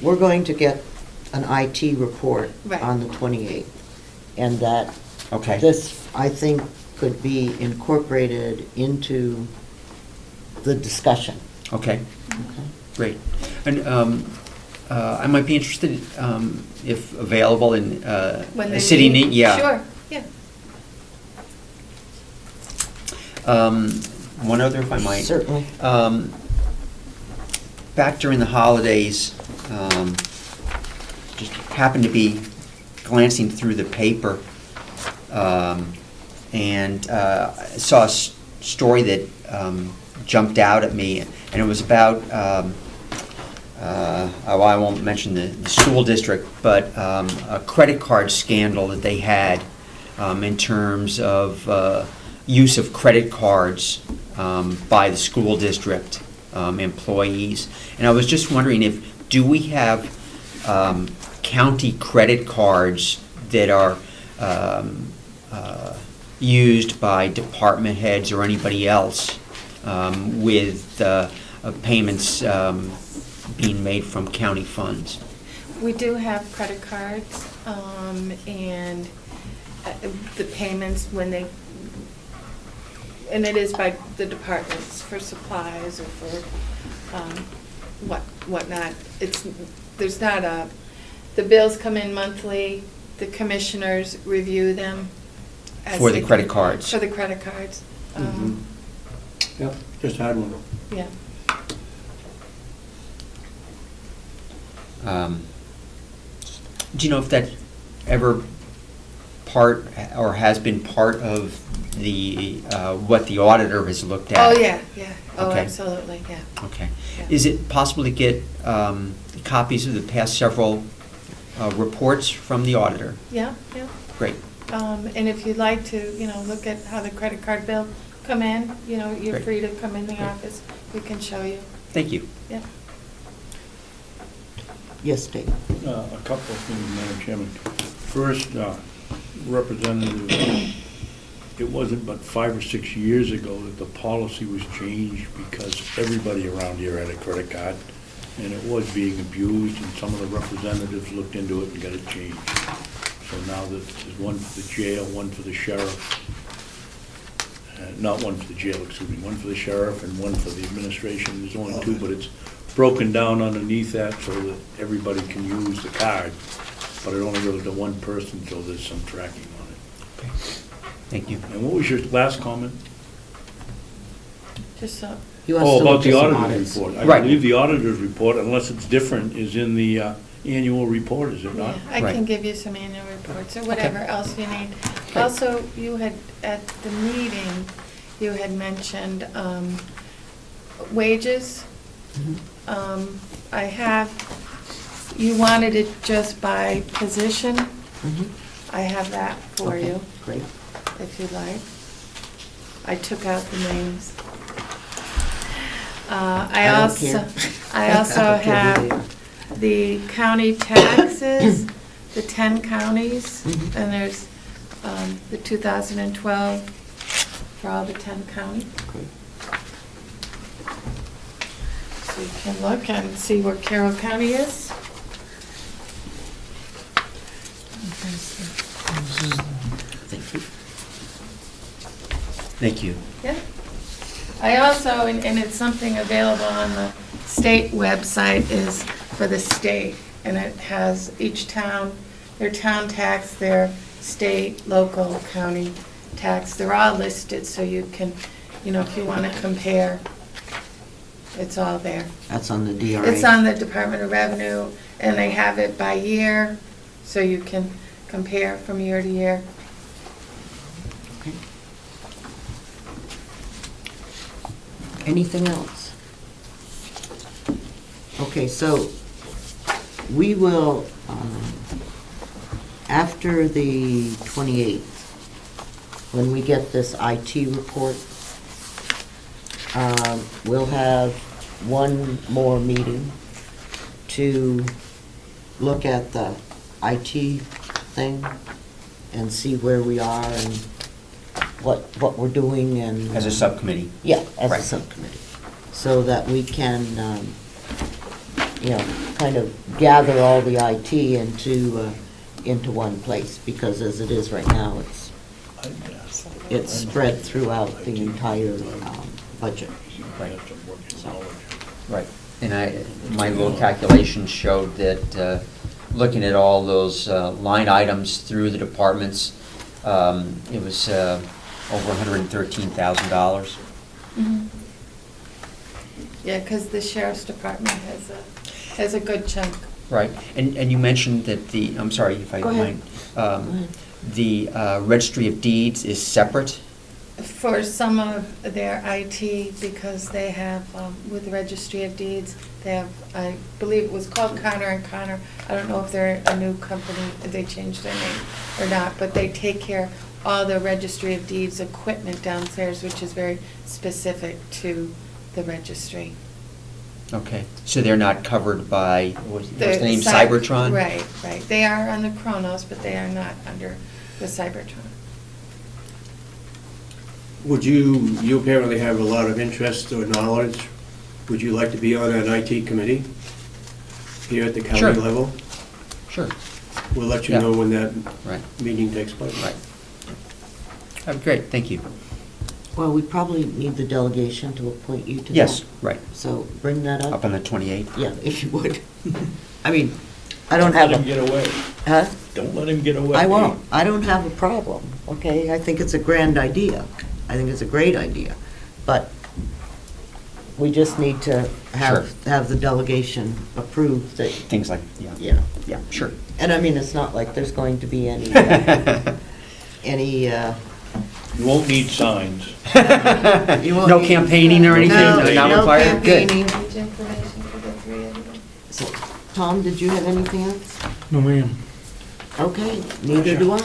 we're going to get an IT report Right. on the 28th. And that, Okay. this, I think, could be incorporated into the discussion. Okay, great. And I might be interested, if available, in When a they city meet. need, yeah. Sure, yeah. One other, if I might. Certainly. Back during the holidays, just happened to be glancing through the paper, and saw a story that jumped out at me, and it was about, I won't mention the school district, but a credit card scandal that they had in terms of use of credit cards by the school district employees. And I was just wondering do we have county credit cards that are used by department heads or anybody else with payments being made from county funds? We do have credit cards, and the payments when they, and it is by the departments for supplies or for whatnot. There's not the bills come in monthly, the commissioners review them. For the credit cards? For the credit cards. Yep, just had one. Yeah. Do you know if that's ever part, or has been part of the, what the auditor has looked at? Oh, yeah. Oh, Okay. absolutely, yeah. Okay. Yeah. Is it possible to get copies of the past several reports from the auditor? Yeah. Great. And if you'd like to, look at how the credit card bill come in, you're Great. free to come in the Great. office. We can show you. Thank you. Yeah. Yes, Dave. A couple of things, Madam Chairman. First, Representative, it wasn't but 5 or 6 years ago that the policy was changed because everybody around here had a credit card, and it was being abused, and some of the representatives looked into it and got it changed. So now that there's one for the jail, one for the sheriff, not one for the jail, excuse me, one for the sheriff and one for the administration. There's only two, but it's broken down underneath that so that everybody can use the card, but it only goes to one person, so there's some tracking on it. Okay. Thank you. And what was your last comment? Just so. He wants Oh, to about look the at some auditor's audits. report. I Right. believe the auditor's report, unless it's different, is in the annual report, is it Yeah, not? I Right. can give you some annual reports or whatever else you need. Okay. Also, you had, at the meeting, you had mentioned wages. I have, you wanted it just by position. Mhm. I have that for Okay, you, Great. if you'd like. I took out the names. I don't also, care. I also don't care who they have the county taxes, the 10 counties, Mhm. and there's the 2012 for all the 10 counties. Great. So you can look and see where Carroll County is. Thank you. Thank you. Yeah. I also, and it's something available on the state website, is for the state, and it has each town, their town tax, their state, local, county tax, they're all listed, so you can, if you want to compare, it's all there. That's on the DRA. It's on the Department of Revenue, and they have it by year, so you can compare from year to year. Okay. Anything else? Okay, so we will, after the 28th, when we get this IT report, we'll have one more meeting to look at the IT thing and see where we are and what we're doing and. As a subcommittee? Yeah, as a Right. subcommittee, so that we can, kind of gather all the IT into one place, because as it is right now, it's spread throughout the entire budget. Right. Right. And my little calculations showed that, looking at all those line items through the departments, it was over $113,000. Mhm. Yeah, because the sheriff's department has a good chunk. Right. And you mentioned that I'm sorry if I Go ahead. mind, the registry of deeds is separate? For some of their IT, because they have, with the Registry of Deeds, they have, I believe it was called Connor & Connor. I don't know if they're a new company, if they changed their name or not, but they take care of all the Registry of Deeds equipment downstairs, which is very specific to the registry. Okay. So they're not covered by, what's the name, Cy- Cybertron? Right. They are under Kronos, but they are not under The Cybertron. Would you apparently have a lot of interest or knowledge. Would you like to be on an IT committee here at the Sure. county level? Sure. We'll let you Yeah. know when that Right. meeting takes place. Right. Great, thank you. Well, we probably need the delegation to appoint you to that. Yes, right. So bring that Up up. on the 28th. Yeah, if you would. I mean, I don't have Let him a, get away. huh? Don't let him get away. I won't. I don't have a problem, okay? I think it's a grand idea. I think it's a great idea. But we just need to have the delegation approve that, Things like, yeah. yeah, sure. And I mean, it's not like there's going to be any, You won't need signs. you won't No need- campaigning or anything? No, Not no required? Good. campaigning. Each information for the three of them. So, Tom, did you have anything else? No, ma'am. Okay, neither do I.